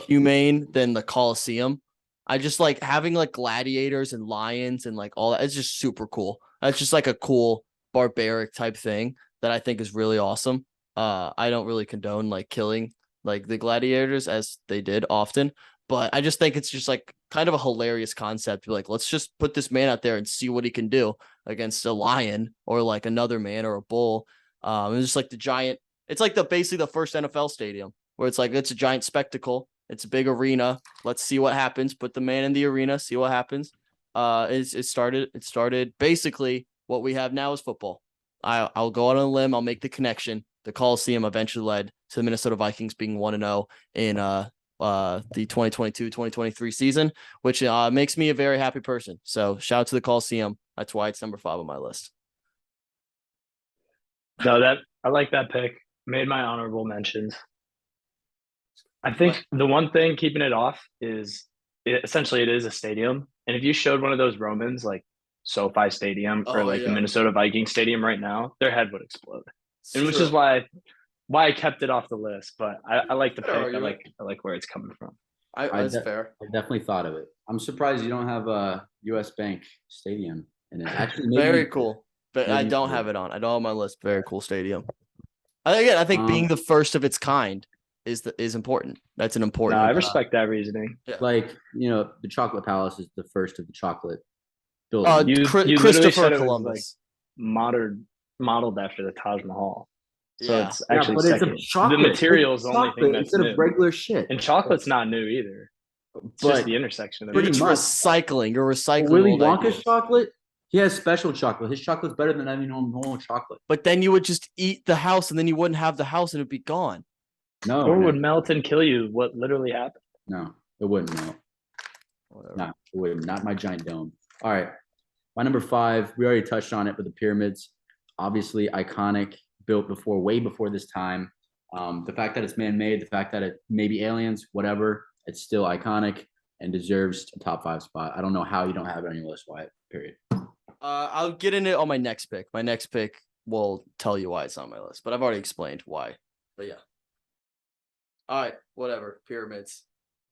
humane than the Colosseum. I just like having like gladiators and lions and like all that. It's just super cool. That's just like a cool barbaric type thing that I think is really awesome. I don't really condone like killing like the gladiators as they did often, but I just think it's just like kind of a hilarious concept. Like, let's just put this man out there and see what he can do against a lion or like another man or a bull. It's just like the giant. It's like basically the first NFL stadium where it's like it's a giant spectacle. It's a big arena. Let's see what happens. Put the man in the arena. See what happens. It started basically what we have now is football. I'll go out on a limb. I'll make the connection. The Coliseum eventually led to the Minnesota Vikings being 1-0 in the 2022-2023 season, which makes me a very happy person. So shout out to the Coliseum. That's why it's number 5 on my list. No, I like that pick. Made my honorable mentions. I think the one thing keeping it off is essentially it is a stadium. And if you showed one of those Romans like SoFi Stadium or the Minnesota Vikings Stadium right now, their head would explode. And which is why I kept it off the list. But I like the pick. I like where it's coming from. That's fair. I definitely thought of it. I'm surprised you don't have a US Bank Stadium in it. Actually, Very cool. But I don't have it on. I don't have on my list. Very cool stadium. I think being the first of its kind is important. That's an important. No, I respect that reasoning. Yeah. Like, the Chocolate Palace is the first of the chocolate buildings. You literally Christopher said Columbus. It was modeled after the Taj Mahal. So Yeah. it's actually but second. it's a chocolate. The material is the only thing that's instead new. of regular shit. And chocolate's not new either. It's But just the intersection of You're pretty it. just much. recycling. You're recycling. Willy old Wonka's ideas. chocolate, he has special chocolate. His chocolate's better than any normal chocolate. But then you would just eat the house, and then you wouldn't have the house, and it'd be gone. No, Or would melt and kill you. What literally happened? no. It wouldn't melt. Whatever. Not, it wouldn't. Not my giant dome. All right. My number 5, we already touched on it, but the pyramids, obviously iconic, built way before this time. The fact that it's man-made, the fact that it may be aliens, whatever, it's still iconic and deserves a top 5 spot. I don't know how you don't have it on your list, Wyatt, period. I'll get into it on my next pick. My next pick will tell you why it's on my list, but I've already explained why. But yeah. All right, whatever. Pyramids.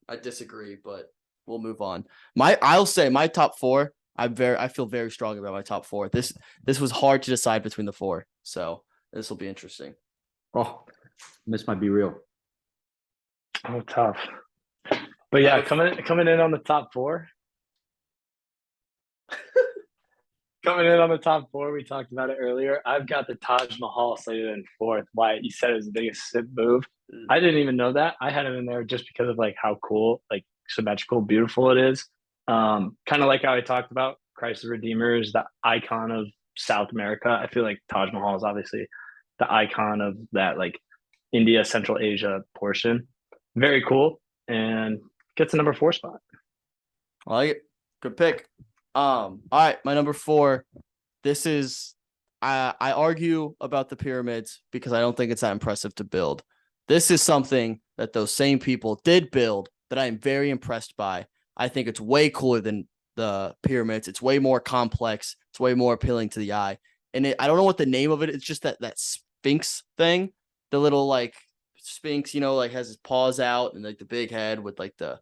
I disagree, but we'll move on. I'll say my top 4. I feel very strong about my top 4. This was hard to decide between the 4, so this will be interesting. Oh, this might be real. Oh, tough. But yeah, coming in on the top 4. Coming in on the top 4, we talked about it earlier. I've got the Taj Mahal slated in 4th. Wyatt, you said it was the biggest simp move. I didn't even know that. I had it in there just because of like how cool, like symmetrical, beautiful it is. Kind of like how I talked about Christ the Redeemer is the icon of South America. I feel like Taj Mahal is obviously the icon of that like India, Central Asia portion. Very cool, and gets a number 4 spot. I like it. Good pick. All right, my number 4. This is I argue about the pyramids because I don't think it's that impressive to build. This is something that those same people did build that I am very impressed by. I think it's way cooler than the pyramids. It's way more complex. It's way more appealing to the eye. And I don't know what the name of it. It's just that Sphinx thing, the little like Sphinx, like has his paws out and like the big head with like the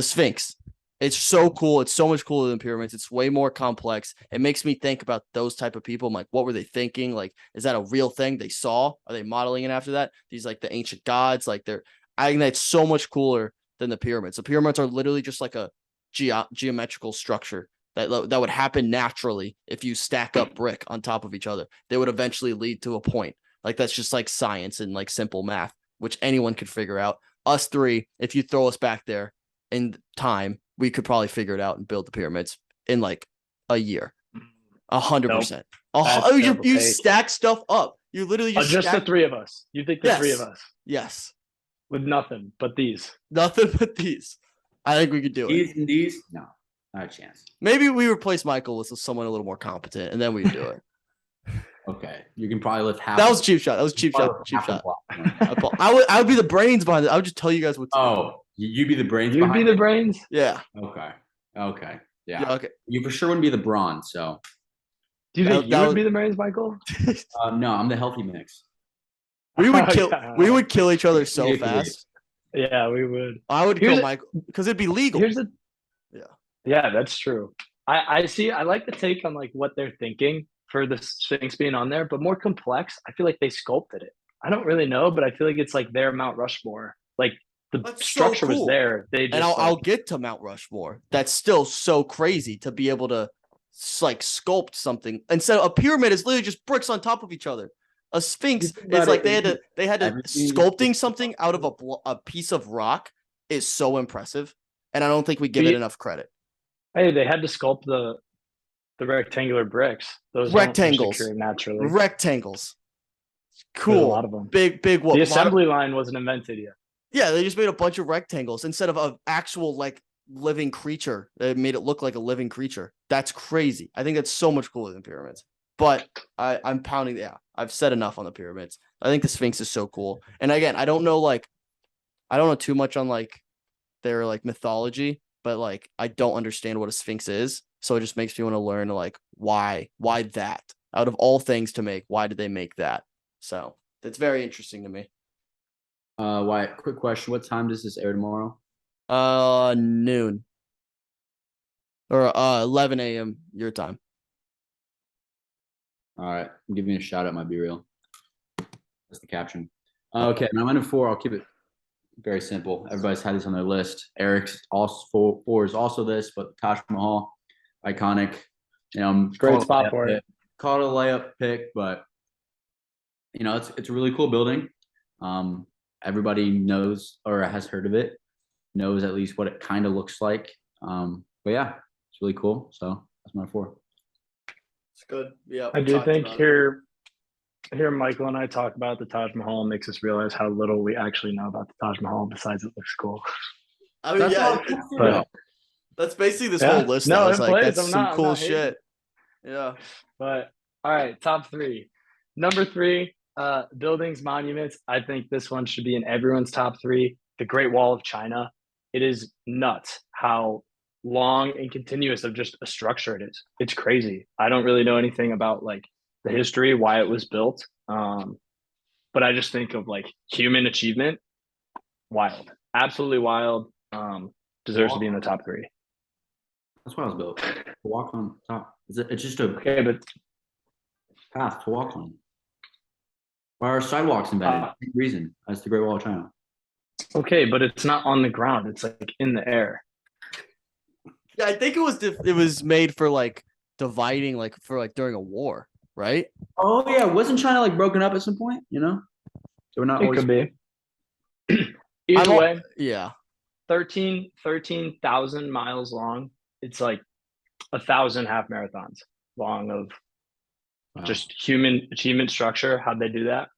Sphinx. It's so cool. It's so much cooler than pyramids. It's way more complex. It makes me think about those type of people. I'm like, what were they thinking? Like, is that a real thing they saw? Are they modeling it after that? These like the ancient gods, like I think that's so much cooler than the pyramids. The pyramids are literally just like a geometrical structure that would happen naturally if you stack up brick on top of each other. They would eventually lead to a point. Like that's just like science and like simple math, which anyone could figure out. Us 3, if you throw us back there in time, we could probably figure it out and build the pyramids in like a year. 100%. You stack stuff up. You literally just the 3 of us. You think the 3 of us? Yes. With nothing but these. Nothing but these. I think we could do it. These? No, not a chance. Maybe we replace Michael with someone a little more competent, and then we do it. Okay, you can probably lift half. That was cheap shot. Cheap shot. I would be the brains behind it. I would just tell you guys what to do. You'd be the brains. You'd be the brains. Yeah. Okay. Yeah. Okay. You for sure wouldn't be the brawn. So. Do you think you would be the brains, Michael? No, I'm the healthy mix. We would kill each other so fast. Yeah, we would. I would kill Michael because it'd be legal. Yeah, that's true. I see. I like the take on like what they're thinking for the Sphinx being on there, but more complex. I feel like they sculpted it. I don't really know, but I feel like it's like their Mount Rushmore. Like the structure was there. They just, I'll get to Mount Rushmore. That's still so crazy to be able to like sculpt something instead of a pyramid is literally just bricks on top of each other. A Sphinx is like they had to sculpting something out of a piece of rock is so impressive, and I don't think we give it enough credit. Hey, they had to sculpt the rectangular bricks. Those rectangles naturally. Rectangles. Cool. There's a lot of them. Big. The assembly line wasn't invented yet. Yeah, they just made a bunch of rectangles instead of an actual like living creature. They made it look like a living creature. That's crazy. I think that's so much cooler than pyramids. But I'm pounding. Yeah, I've said enough on the pyramids. I think the Sphinx is so cool. And again, I don't know too much on like their like mythology, but like I don't understand what a Sphinx is. So it just makes me want to learn like why that out of all things to make, why did they make that? So that's very interesting to me. Wyatt, quick question. What time does this air tomorrow? Noon. Or 11 a.m. your time. All right. I'm giving you a shout out, might be real. That's the caption. Okay, now my number 4, I'll keep it very simple. Everybody's had this on their list. Eric's also 4 is also this, but Taj Mahal, iconic. Great spot for it. Call it a layup pick, but it's a really cool building. Everybody knows or has heard of it, knows at least what it kind of looks like. But yeah, it's really cool. So that's my 4. It's good. Yeah. I do think here Michael and I talk about the Taj Mahal makes us realize how little we actually know about the Taj Mahal besides it looks cool. I mean, That's yeah, what I'm talking But about. that's basically this Yeah. whole list. No, Now. It's it like plays. that's some I'm cool not hating. shit. Yeah. But all right, top three. Number three, buildings, monuments. I think this one should be in everyone's top three. The Great Wall of China. It is nuts how long and continuous of just a structure it is. It's crazy. I don't really know anything about like the history, why it was built. But I just think of like human achievement, wild, absolutely wild. Deserves to be in the top three. That's why I was built. To walk on top. It's just a Okay, but path to walk on. Why are sidewalks invented? Same reason as the Great Wall of China. okay, but it's not on the ground. It's like in the air. Yeah, I think it was made for like dividing, like for like during a war, right? Oh yeah, wasn't China like broken up at some point? You know, so we're not It always. could be. Either way, Yeah. 13,000 miles long. It's like 1,000 half marathons long of Wow. just human achievement structure. How'd they do that?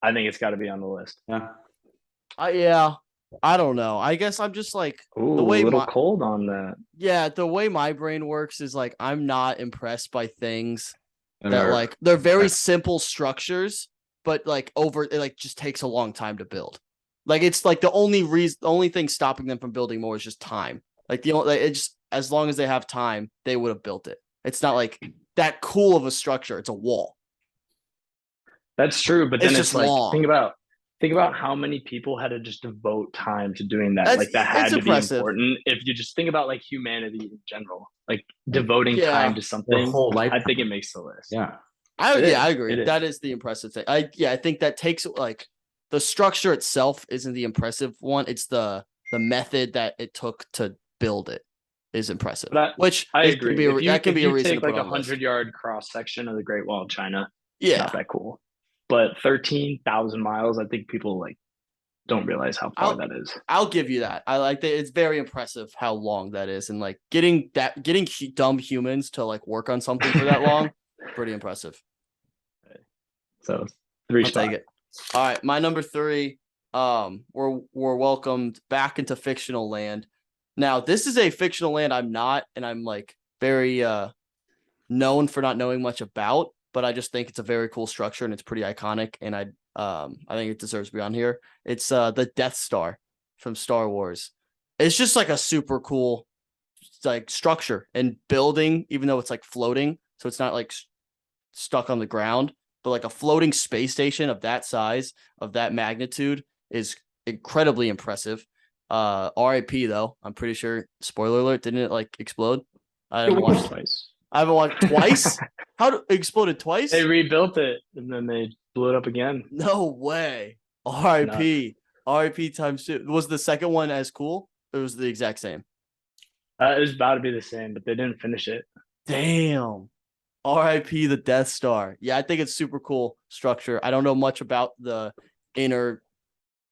I think it's got to be on the list. Yeah. Yeah. I don't know. I guess I'm just like Ooh, the way a little cold on that. Yeah, the way my brain works is like I'm not impressed by things And that our- like they're very simple structures, but like it like just takes a long time to build. Like it's like the only thing stopping them from building more is just time. Like it just as long as they have time, they would have built it. It's not like that cool of a structure. It's a wall. That's true, but then It's it's just like long. think about how many people had to just devote time to doing that. That's- Like that had it's to impressive. be important. If you just think about like humanity in general, like devoting Yeah. time to their something, whole life. I think it makes the list. Yeah. It is. I agree. It is. That is the impressive thing. I think that takes like the structure itself isn't the impressive one. It's the method that it took to build it is impressive. But Which I is- agree. Can be a, that can if be a you reason take to put like on the list. 100-yard cross section of the Great Wall of China, it's Yeah, not that cool. But 13,000 miles, I think people like don't realize how far that is. I'll give you that. I like that. It's very impressive how long that is, and like getting dumb humans to like work on something for that long, pretty impressive. So 3 I'll spot. take it. All right, my number 3. We're welcomed back into fictional land. Now, this is a fictional land I'm not, and I'm like very known for not knowing much about, but I just think it's a very cool structure and it's pretty iconic, and I think it deserves to be on here. It's the Death Star from Star Wars. It's just like a super cool like structure and building, even though it's like floating, so it's not like stuck on the ground. But like a floating space station of that size, of that magnitude, is incredibly impressive. RIP though. I'm pretty sure. Spoiler alert! Didn't it like explode? I haven't watched Twice. I haven't watched twice. How it exploded twice? They rebuilt it and then they blew it up again. No way. RIP. RIP times 2. Was the second one as cool? It was the exact same. It was about to be the same, but they didn't finish it. Damn. RIP the Death Star. Yeah, I think it's super cool structure. I don't know much about the inner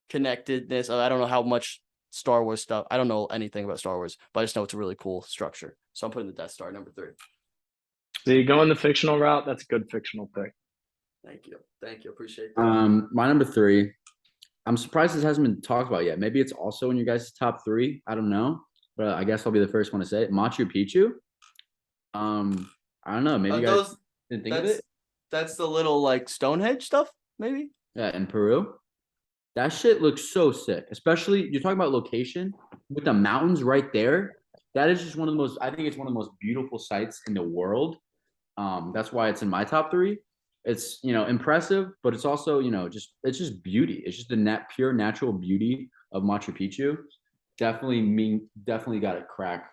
connectedness. I don't know how much Star Wars stuff. I don't know anything about Star Wars, but I just know it's a really cool structure. So I'm putting the Death Star number 3. So you go in the fictional route, that's a good fictional pick. Thank you. Appreciate that. My number 3. I'm surprised this hasn't been talked about yet. Maybe it's also in your guys' top 3. I don't know, but I guess I'll be the first one to say it. Machu Picchu. I don't know. Maybe you guys didn't think of it. That's the little like Stonehenge stuff, maybe. Yeah, in Peru. That shit looks so sick. Especially you're talking about location with the mountains right there. That is just one of the most. I think it's one of the most beautiful sights in the world. That's why it's in my top 3. It's impressive, but it's also it's just beauty. It's just the pure natural beauty of Machu Picchu. Definitely got to crack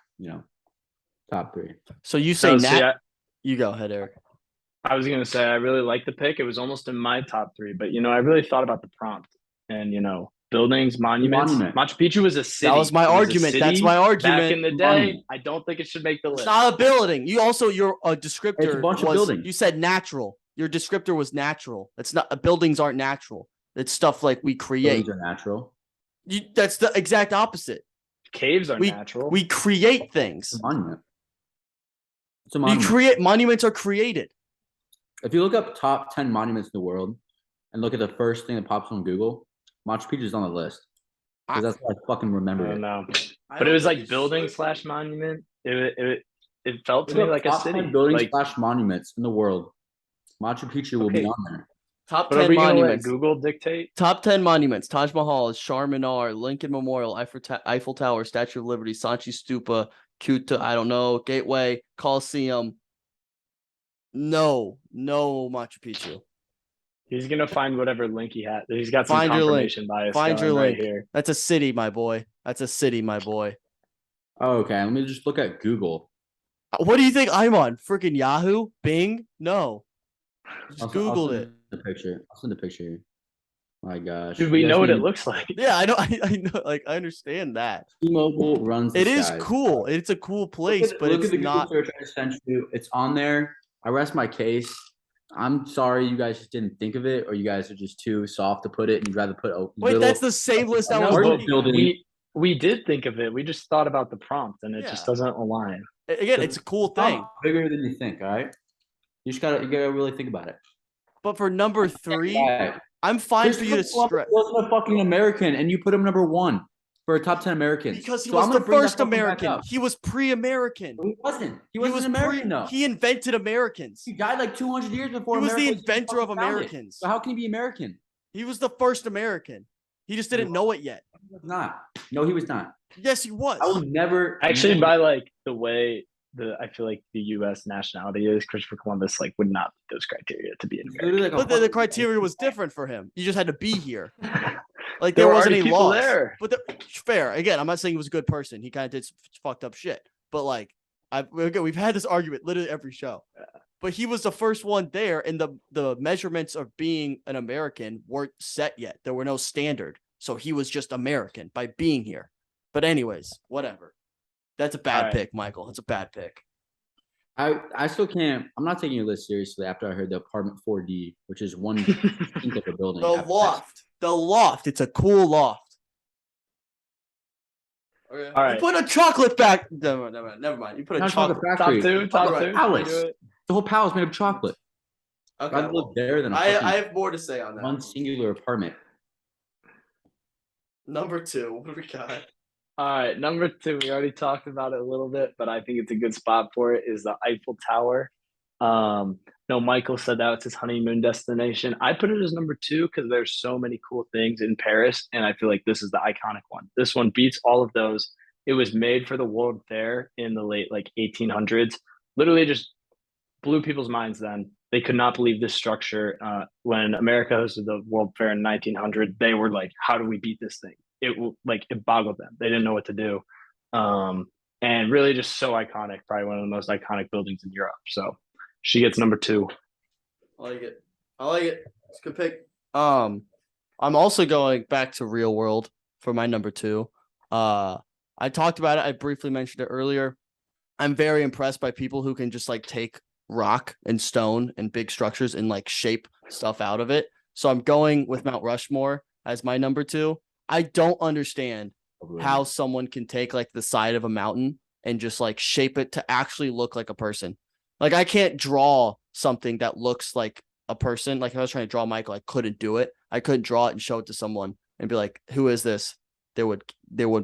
top 3. So you say So, see, you go ahead, Eric. I was gonna say I really like the pick. It was almost in my top 3, but I really thought about the prompt and buildings, monuments. Monument. Machu Picchu was a city. That was my It a argument. That's city my argument. Back in the day, Monument. I don't think it should make the It's list. not a building. You also your descriptor It's a bunch of was buildings. you said natural. Your descriptor was natural. It's not buildings aren't natural. It's stuff like we create. Buildings are natural. That's the exact opposite. Caves are We natural. we create things. It's a monument. It's a You monument. create monuments are created. If you look up top 10 monuments in the world and look at the first thing that pops on Google, Machu Picchu is on the list. because that's what I fucking I remember don't it. know. I But it don't was think like it building should. / monument. It felt to Look me up like a top city. 10 buildings Like, / monuments in the world. Machu Picchu will be okay, on there. Top but are 10 we gonna let monuments. Google dictate? Top 10 monuments: Taj Mahal, Charminar, Lincoln Memorial, Eiffel Tower, Statue of Liberty, Sanchi Stupa, Kuta, I don't know, Gateway, Coliseum. No, Machu Picchu. He's gonna find whatever link he had. He's got some Find your link. confirmation bias Find your going right link. here. That's a city, my boy. That's a city, my boy. Oh, okay, let me just look at Google. What do you think I'm on? Freaking Yahoo? Bing? No. Just I'll Googled send it. the picture. I'll send the picture. My gosh. Dude, we You guys know what need it looks like. Yeah, I know. I know. Like, I understand that. T-Mobile runs the It is skies. cool. It's a cool place, but Look it's at the Google not. search I sent you. It's on there. I rest my case. I'm sorry you guys just didn't think of it, or you guys are just too soft to put it, and you'd rather put a Wait, little. that's the same list I was No, but looking at. building. we did think of it. We just thought about the prompt, and it just Yeah. doesn't align. Again, it's a cool thing. Bigger than you think. All right. You gotta really think about it. But for number 3, Right. I'm fine for you to Christopher Columbus stress. wasn't a fucking American, and you put him number 1 for a top 10 Americans. Because he So was I'm the gonna bring that first fucking back American. up. He was pre-American. He wasn't. He wasn't an American though. He invented Americans. He died like 200 years before. He was the America inventor of fucking founded. Americans. So how can he be American? He was the first American. He just didn't know it yet. He was not. No, he was not. Yes, he was. I will never. Actually, never- by like the way I feel like the U.S. nationality is, Christopher Columbus like would not meet those criteria to be an He's literally American. like a But the fucking- criteria was different for him. You just had to be here. Like There there were wasn't already any people laws. there. But fair. Again, I'm not saying he was a good person. He kind of did fucked up shit. But like, we've had this argument literally every show. But he was the first one there, and the measurements of being an American weren't set yet. There were no standard, so he was just American by being here. But anyways, whatever. That's a bad All right. pick, Michael. It's a bad pick. I still can't. I'm not taking your list seriously after I heard the apartment 4D, which is one think of a building. The after loft. The loft. It's a cool loft. Okay. All right. You put a chocolate back. Never mind. You put a Not chocolate. chocolate Top factory. two. Top Top two. palace. You do it. The whole palace made of chocolate. Okay. I'd live there than a I fucking have more to say on that. one singular apartment. Number 2. What do we got? All right, number 2. We already talked about it a little bit, but I think it's a good spot for it. Is the Eiffel Tower. No, Michael said that it's his honeymoon destination. I put it as number 2 because there's so many cool things in Paris, and I feel like this is the iconic one. This one beats all of those. It was made for the World Fair in the late 1800s. Literally, just blew people's minds then. They could not believe this structure. When America hosted the World Fair in 1900, they were like, "How do we beat this thing?" It boggled them. They didn't know what to do, and really just so iconic. Probably one of the most iconic buildings in Europe. So she gets number 2. I like it. It's a good pick. I'm also going back to real world for my number 2. I talked about it. I briefly mentioned it earlier. I'm very impressed by people who can just like take rock and stone and big structures and like shape stuff out of it. So I'm going with Mount Rushmore as my number 2. I don't understand how someone can take like the side of a mountain and just like shape it to actually look like a person. Like I can't draw something that looks like a person. Like if I was trying to draw Michael, I couldn't do it. I couldn't draw it and show it to someone and be like, "Who is this?" They wouldn't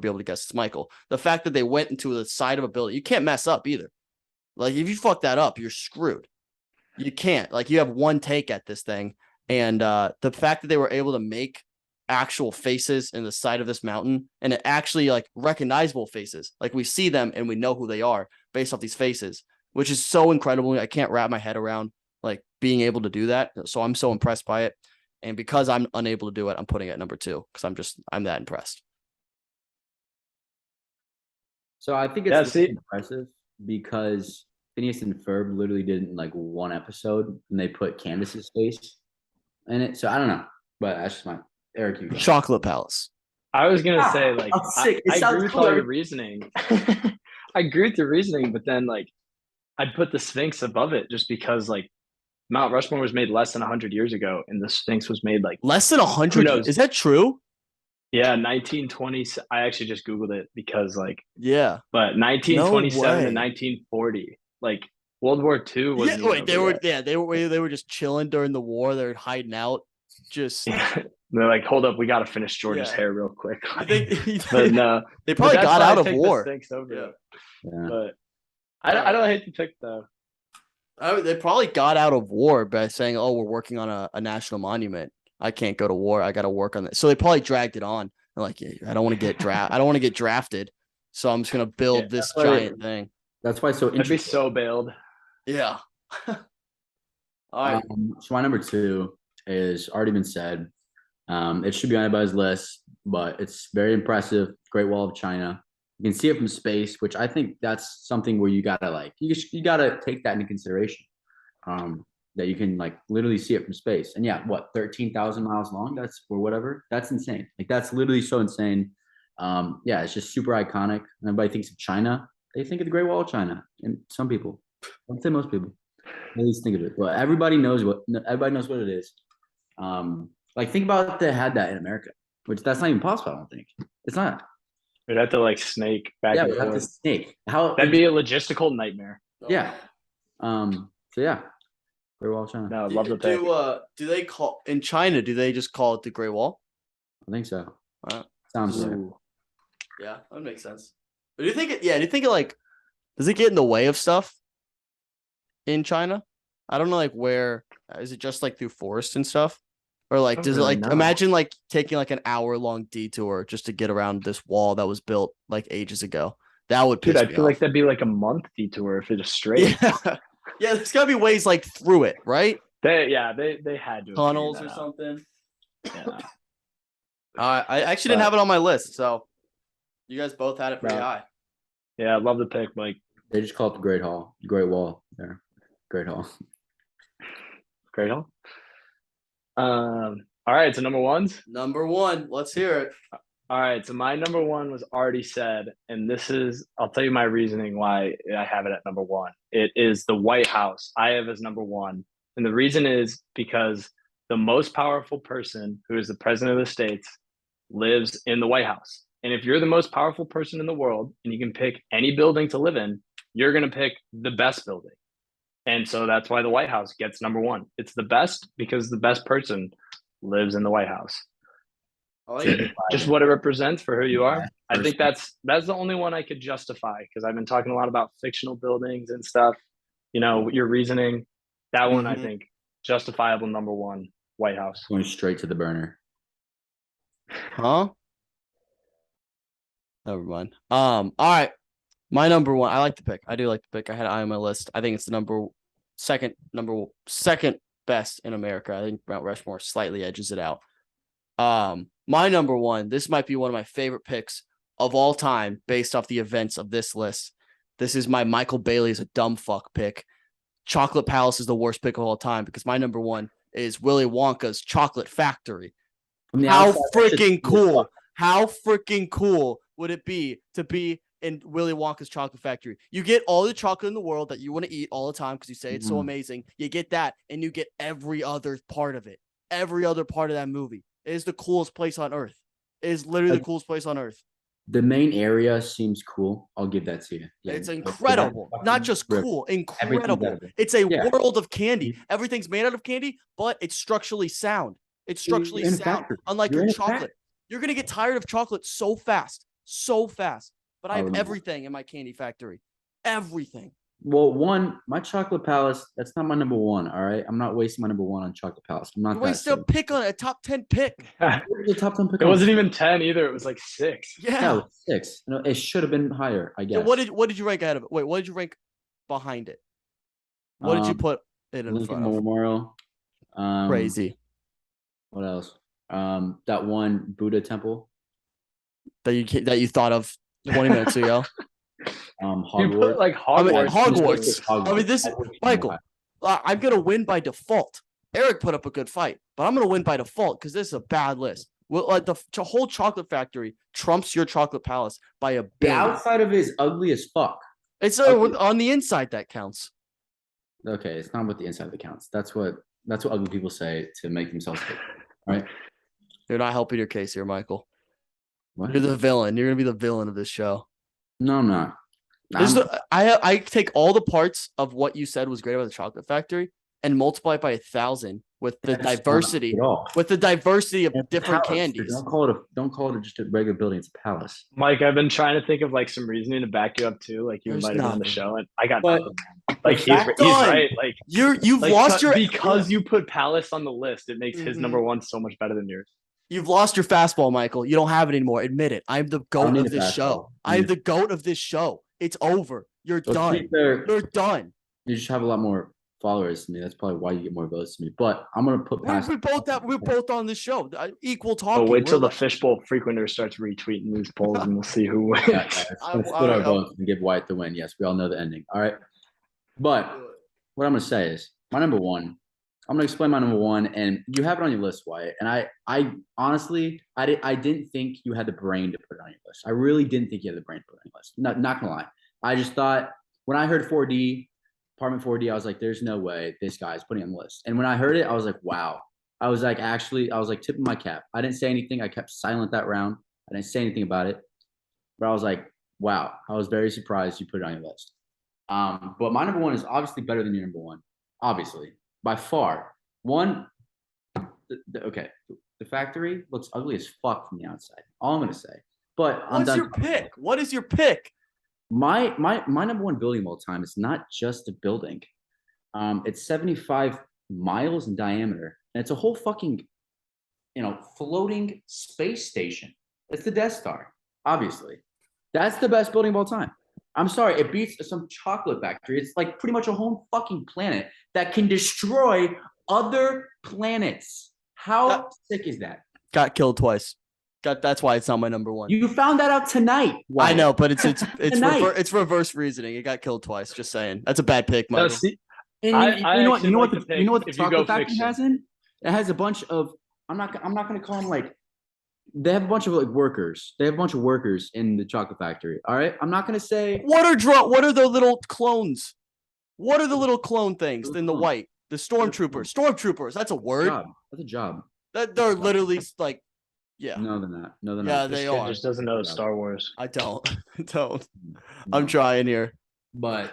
be able to guess it's Michael. The fact that they went into the side of a building, you can't mess up either. Like if you fuck that up, you're screwed. You can't. Like you have one take at this thing, and the fact that they were able to make actual faces in the side of this mountain, and it actually like recognizable faces, like we see them and we know who they are based off these faces, which is so incredible. I can't wrap my head around like being able to do that. So I'm so impressed by it, and because I'm unable to do it, I'm putting it at number 2 because I'm that impressed. So I think it's impressive because Phineas and Ferb literally did it in like one episode, and they put Candace's face in it. So I don't know, but that's just my Eric. You go. Chocolate Palace. I was gonna say like sick. It I sounds agree with cool. all your reasoning. I agree with your reasoning, but then like I'd put the Sphinx above it just because like Mount Rushmore was made less than 100 years ago, and the Sphinx was made like Less than 100. knows? Is that true? yeah 1920. I actually just googled it because like Yeah. but 1927 No to way. 1940 like World War II wasn't Yeah, wait, even over yet. they were just chilling during the war. They were hiding out. Just And they're like, hold up, we got to finish George's Yeah. hair real quick. I think But no, they probably that's got why I out of take the war. stakes over Yeah. it. Yeah. But I don't hate the pick though. They probably got out of war by saying, "Oh, we're working on a national monument. I can't go to war. I got to work on that." So they probably dragged it on. They're like, yeah, I don't want to get I don't want to get drafted. So I'm just gonna build this giant thing. That's why it's so I'd be interesting. so bailed. Yeah. All right. So my number 2 is already been said. It should be on anybody's list, but it's very impressive. Great Wall of China. You can see it from space, which I think that's something where you gotta you gotta take that into consideration. That you can literally see it from space. And yeah, what 13,000 miles long? That's or whatever. That's insane. That's literally so insane. Yeah, it's just super iconic. Everybody thinks of China. They think of the Great Wall of China, and some people, I'd say most people, at least think of it. But everybody knows what it is. Think about if they had that in America, which that's not even possible. I don't think it's not. We'd have to snake back Yeah, and we have to forth. snake. How That'd be a logistical nightmare. Yeah. So yeah, Great Wall of China. No, I'd love to pick. Do they call in China? Do they just call it the Great Wall? I think so. Sounds right. Yeah, that makes sense. But do you think it? Yeah, do you think it does it get in the way of stuff in China? I don't know. Where is it? Just through forest and stuff, or does really it know. imagine taking an hour-long detour just to get around this wall that was built ages ago? That would piss Dude, I me feel off. like that'd be a month detour if it was straight. Yeah, yeah. There's gotta be ways through it, right? They had to Tunnels or out. something. Yeah. I actually didn't have it on my list, so you guys both had it pretty high. Yeah, I'd love to pick They just call it the Great Wall there. Great Hall. Great Hall. All right, so number ones. Number 1, let's hear it. All right, so my number 1 was already said, and I'll tell you my reasoning why I have it at number 1. It is the White House. I have as number 1, and the reason is because the most powerful person, who is the president of the States, lives in the White House. And if you're the most powerful person in the world and you can pick any building to live in, you're going to pick the best building. And so that's why the White House gets number 1. It's the best because the best person lives in the White House. I like it. Just what it represents for who you are. I think that's the only one I could justify, because I've been talking a lot about fictional buildings and stuff. Your reasoning. That one, I think, justifiable number 1, White House. Going straight to the burner. Huh? Never mind. All right. My number 1. I like the pick. I do like the pick. I had it on my list. I think it's the second best in America. I think Mount Rushmore slightly edges it out. My number 1. This might be one of my favorite picks of all time based off the events of this list. This is my Michael Bailey's a dumb fuck pick. Chocolate Palace is the worst pick of all time because my number 1 is Willy Wonka's Chocolate Factory. How freaking cool! How freaking cool would it be to be in Willy Wonka's Chocolate Factory? You get all the chocolate in the world that you want to eat all the time because you say it's so amazing. You get that, and you get every other part of it. Every other part of that movie. It is the coolest place on earth. It is literally the coolest place on earth. The main area seems cool. I'll give that to you. Yeah, it's incredible. Not just cool, incredible. It's a world of candy. Everything's made out of candy, but it's structurally sound. It's structurally sound. Unlike your chocolate. You're going to get tired of chocolate so fast. So fast. But I have everything in my candy factory. Everything. Well, my Chocolate Palace, that's not my number 1, all right? I'm not wasting my number 1 on Chocolate Palace. I'm not you wasted a pick on a top 10 pick. The top 10 pick. It wasn't even 10 either. It was 6. Yeah. It was 6. No, it should have been higher, I guess. Yeah, what did you rank ahead of it? Wait, what did you rank behind it? What did you put it in front of? Memorial. Crazy. What else? That one Buddha temple that you thought of 20 minutes ago. Hogwarts. You put Hogwarts. Hogwarts. I mean, this Michael. I'm gonna win by default. Eric put up a good fight, but I'm gonna win by default because this is a bad list. Well, the whole Chocolate Factory trumps your Chocolate Palace by a billion. The outside of it is ugly as fuck. It's on the inside that counts. Okay, it's not what the inside that counts. That's what ugly people say to make themselves feel, right? You're not helping your case here, Michael. What? You're the villain. You're gonna be the villain of this show. No, I'm not. I take all the parts of what you said was great about the Chocolate Factory, and multiply it by 1,000 with the That's not diversity, at all. with the diversity of It's a different palace. candies. Don't call it just a regular building. It's a palace. Mike, I've been trying to think of like some reasoning to back you up too. Like you There's might have been on the nothing. show, and I got But nothing. Like he's fact- right. Like You've like, lost your because you put Palace on the list, it makes his Mhm. number one so much better than yours. You've lost your fastball, Michael. You don't have it anymore. Admit it. I'm the goat need of a this fastball. show. I I am need- the goat of this show. It's over. You're So to done. be fair, You're done. you just have a lot more followers than me. That's probably why you get more votes than me. But I'm gonna put past. We're both on this show. Equal Oh, talking. wait till We're the fishbowl frequenter starts retweeting these polls, and we'll see who wins. Yeah, let's split our votes and give White the win. Yes, we all know the ending. All right. But what I'm gonna say is my number one. I'm gonna explain my number one, and you have it on your list, Wyatt. And I honestly, I didn't think you had the brain to put it on your list. I really didn't think you had the brain to put it on your list. Not gonna lie. I just thought when I heard 4D, apartment 4D, I was like, there's no way this guy's putting it on the list. And when I heard it, I was like, wow. I was like tipping my cap. I didn't say anything. I kept silent that round. I didn't say anything about it. But I was like, wow. I was very surprised you put it on your list. But my number one is obviously better than your number one. Obviously. By far. One, okay. The factory looks ugly as fuck from the outside. All I'm gonna say. But I'm What's done. your pick? What is your pick? My number one building of all time is not just a building. It's 75 miles in diameter, and it's a whole fucking, floating space station. It's the Death Star, obviously. That's the best building of all time. I'm sorry, it beats some chocolate factory. It's like pretty much a whole fucking planet that can destroy other planets. How sick is that? Got killed twice. That's why it's not my number one. You found that out tonight. I Wyatt. know, but it's Tonight. it's reverse reasoning. It got killed twice. Just saying. That's a bad pick, No, Michael. see, And I you know what? actually You know like what? the You know what the pick if you go chocolate factory fiction. has in? It has a bunch of. I'm not gonna call them like. They have a bunch of like workers. They have a bunch of workers in the chocolate factory. All right. I'm not gonna say. What are the little clones? What are the little clone things in the white? The stormtroopers. Stormtroopers. That's a word. Job. That's a job. That they're literally like, yeah. No, they're not. No, they're Yeah, not. they This kid are. just doesn't know Star Wars. I don't. Don't. No. I'm trying here. But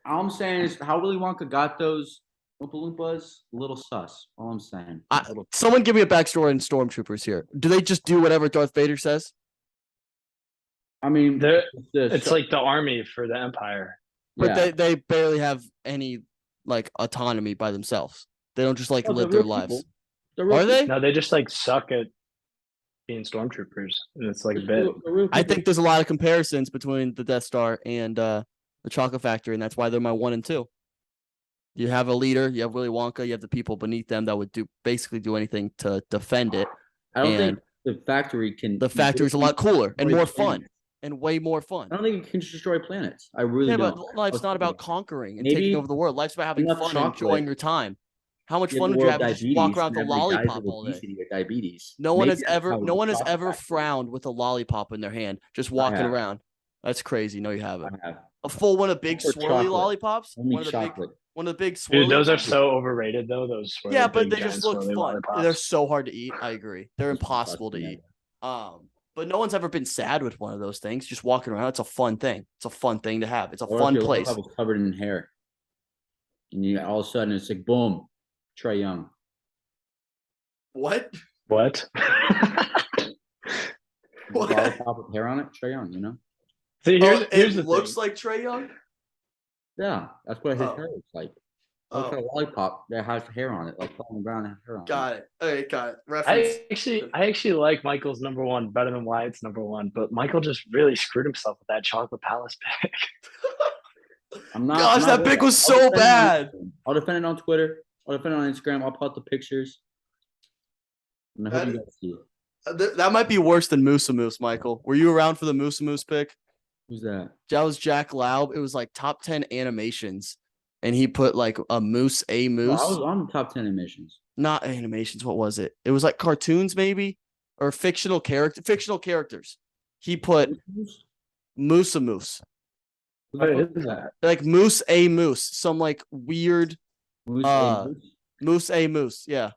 all I'm saying is how Willy Wonka got those Oompa Loompas, a little sus. All I'm saying. Someone give me a backstory on stormtroopers here. Do they just do whatever Darth Vader says? I mean, It's like the army for the Empire. But they barely have any like autonomy by themselves. They don't just like live their lives. Are they? No, they just like suck at being stormtroopers, and it's like a bit. I think there's a lot of comparisons between the Death Star and the Chocolate Factory, and that's why they're my 1 and 2. You have a leader, you have Willy Wonka, you have the people beneath them that would basically do anything to defend it. I don't and think the factory can. The factory's a lot cooler and destroy more fun planets. and way more fun. I don't think it can destroy planets. I really Yeah, don't. but life's not about conquering and Maybe taking over the world. Life's about having enough fun and chocolate. enjoying your time. How much Give fun the would you world have to just walk diabetes around with a and everybody dies lollipop of all day? obesity or diabetes. No one Maybe has ever that's no how one has chocolate ever factory. frowned with a lollipop in their hand, just walking have. around. That's crazy. No, you haven't. I have. A full one of big Or swirly chocolate. lollipops. Only One of the chocolate. big swirly. Dude, those are ones. so overrated though. Those swirly, Yeah, but big, they giant just look swirly fun. lollipops. They're so hard to eat. I agree. They're That's impossible to disgusting, eat. But no one's ever been sad with one of those things. Just walking around. It's a fun thing. It's a fun thing to have. It's a Or if fun your place. lollipop was covered in hair, and you all of a sudden it's like boom, Trey Young. What? What? What? Lollipop with hair on it, Trey Young. You know? See, here's the it looks thing. like Trey Young. Yeah, that's what his Oh. hair looks like. Oh. Looks like a lollipop that has hair on it, like on the ground and has hair on it. Got it. Okay, got it. Reference. I actually like Michael's number one better than Wyatt's number one, but Michael just really screwed himself with that chocolate palace pick. I'm not. Gosh, I'm not that pick really- was I'll so defend it on bad. Instagram. I'll defend it on Twitter. I'll defend it on Instagram. I'll put the pictures. And I hope That- you guys see it. That might be worse than Moosa Moose, Michael. Were you around for the Moosa Moose pick? Who's that? That was Jack Laub. It was like top 10 animations. And he put like a moose. No, I was on the top 10 animations. Not animations. What was it? It was like cartoons, maybe, or fictional characters. He put Moosa Moose, Who the fuck is that? like Moose a Moose, some like weird Moose, Moose a Moose, yeah.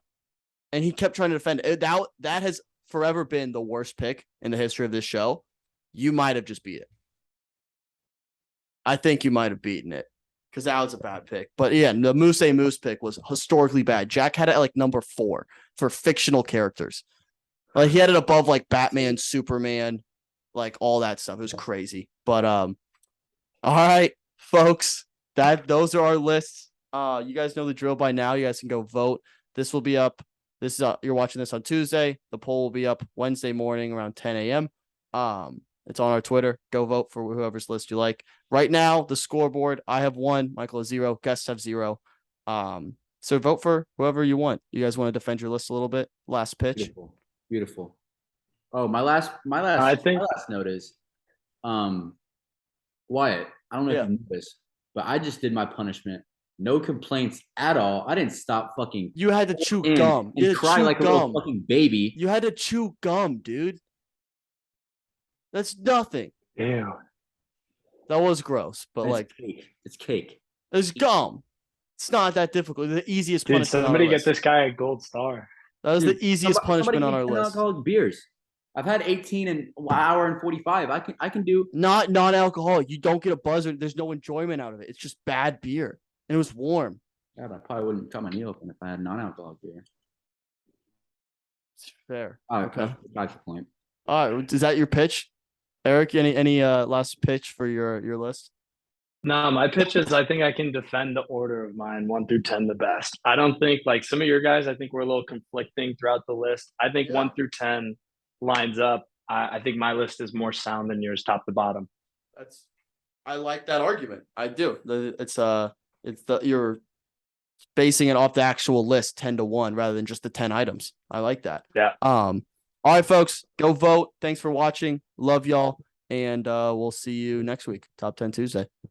And he kept trying to defend it. That has forever been the worst pick in the history of this show. You might have just beat it. I think you might have beaten it. because that was a bad pick. But yeah, the Moose pick was historically bad. Jack had it at like number 4 for fictional characters. Like he had it above like Batman, Superman, like all that stuff. It was crazy. But all right, folks, those are our lists. You guys know the drill by now. You guys can go vote. This will be up. This is you're watching this on Tuesday. The poll will be up Wednesday morning around 10 a.m. It's on our Twitter. Go vote for whoever's list you like. Right now, the scoreboard, I have 1, Michael has 0, guests have 0. So vote for whoever you want. You guys want to defend your list a little bit? Last pitch. Beautiful. Oh, my last note is, Wyatt, I don't know if you knew this, but I just did my punishment. No complaints at all. I didn't stop fucking. You had to chew gum. You had to cry like a little fucking baby. You had to chew gum, dude. That's nothing. Ew. That was gross, but it's cake. It's gum. It's not that difficult. The easiest Dude, punishment. Somebody get this guy a gold star. That was the easiest punishment on our list. Non-alcoholic beers. I've had 18 in an hour and 45. I can do not non-alcoholic. You don't get a buzzer. There's no enjoyment out of it. It's just bad beer, and it was warm. God, I probably wouldn't cut my knee open if I had non-alcoholic beer. It's fair. All right, okay. That's the point. All right, is that your pitch, Eric? Any last pitch for your list? No, my pitch is I think I can defend the order of mine 1 through 10 the best. I don't think like some of your guys. I think we're a little conflicting throughout the list. I think 1 through 10 lines up. I think my list is more sound than yours, top to bottom. I like that argument. I do. You're basing it off the actual list 10-1 rather than just the 10 items. I like that. Yeah. All right, folks, go vote. Thanks for watching. Love y'all. And we'll see you next week. Top 10 Tuesday.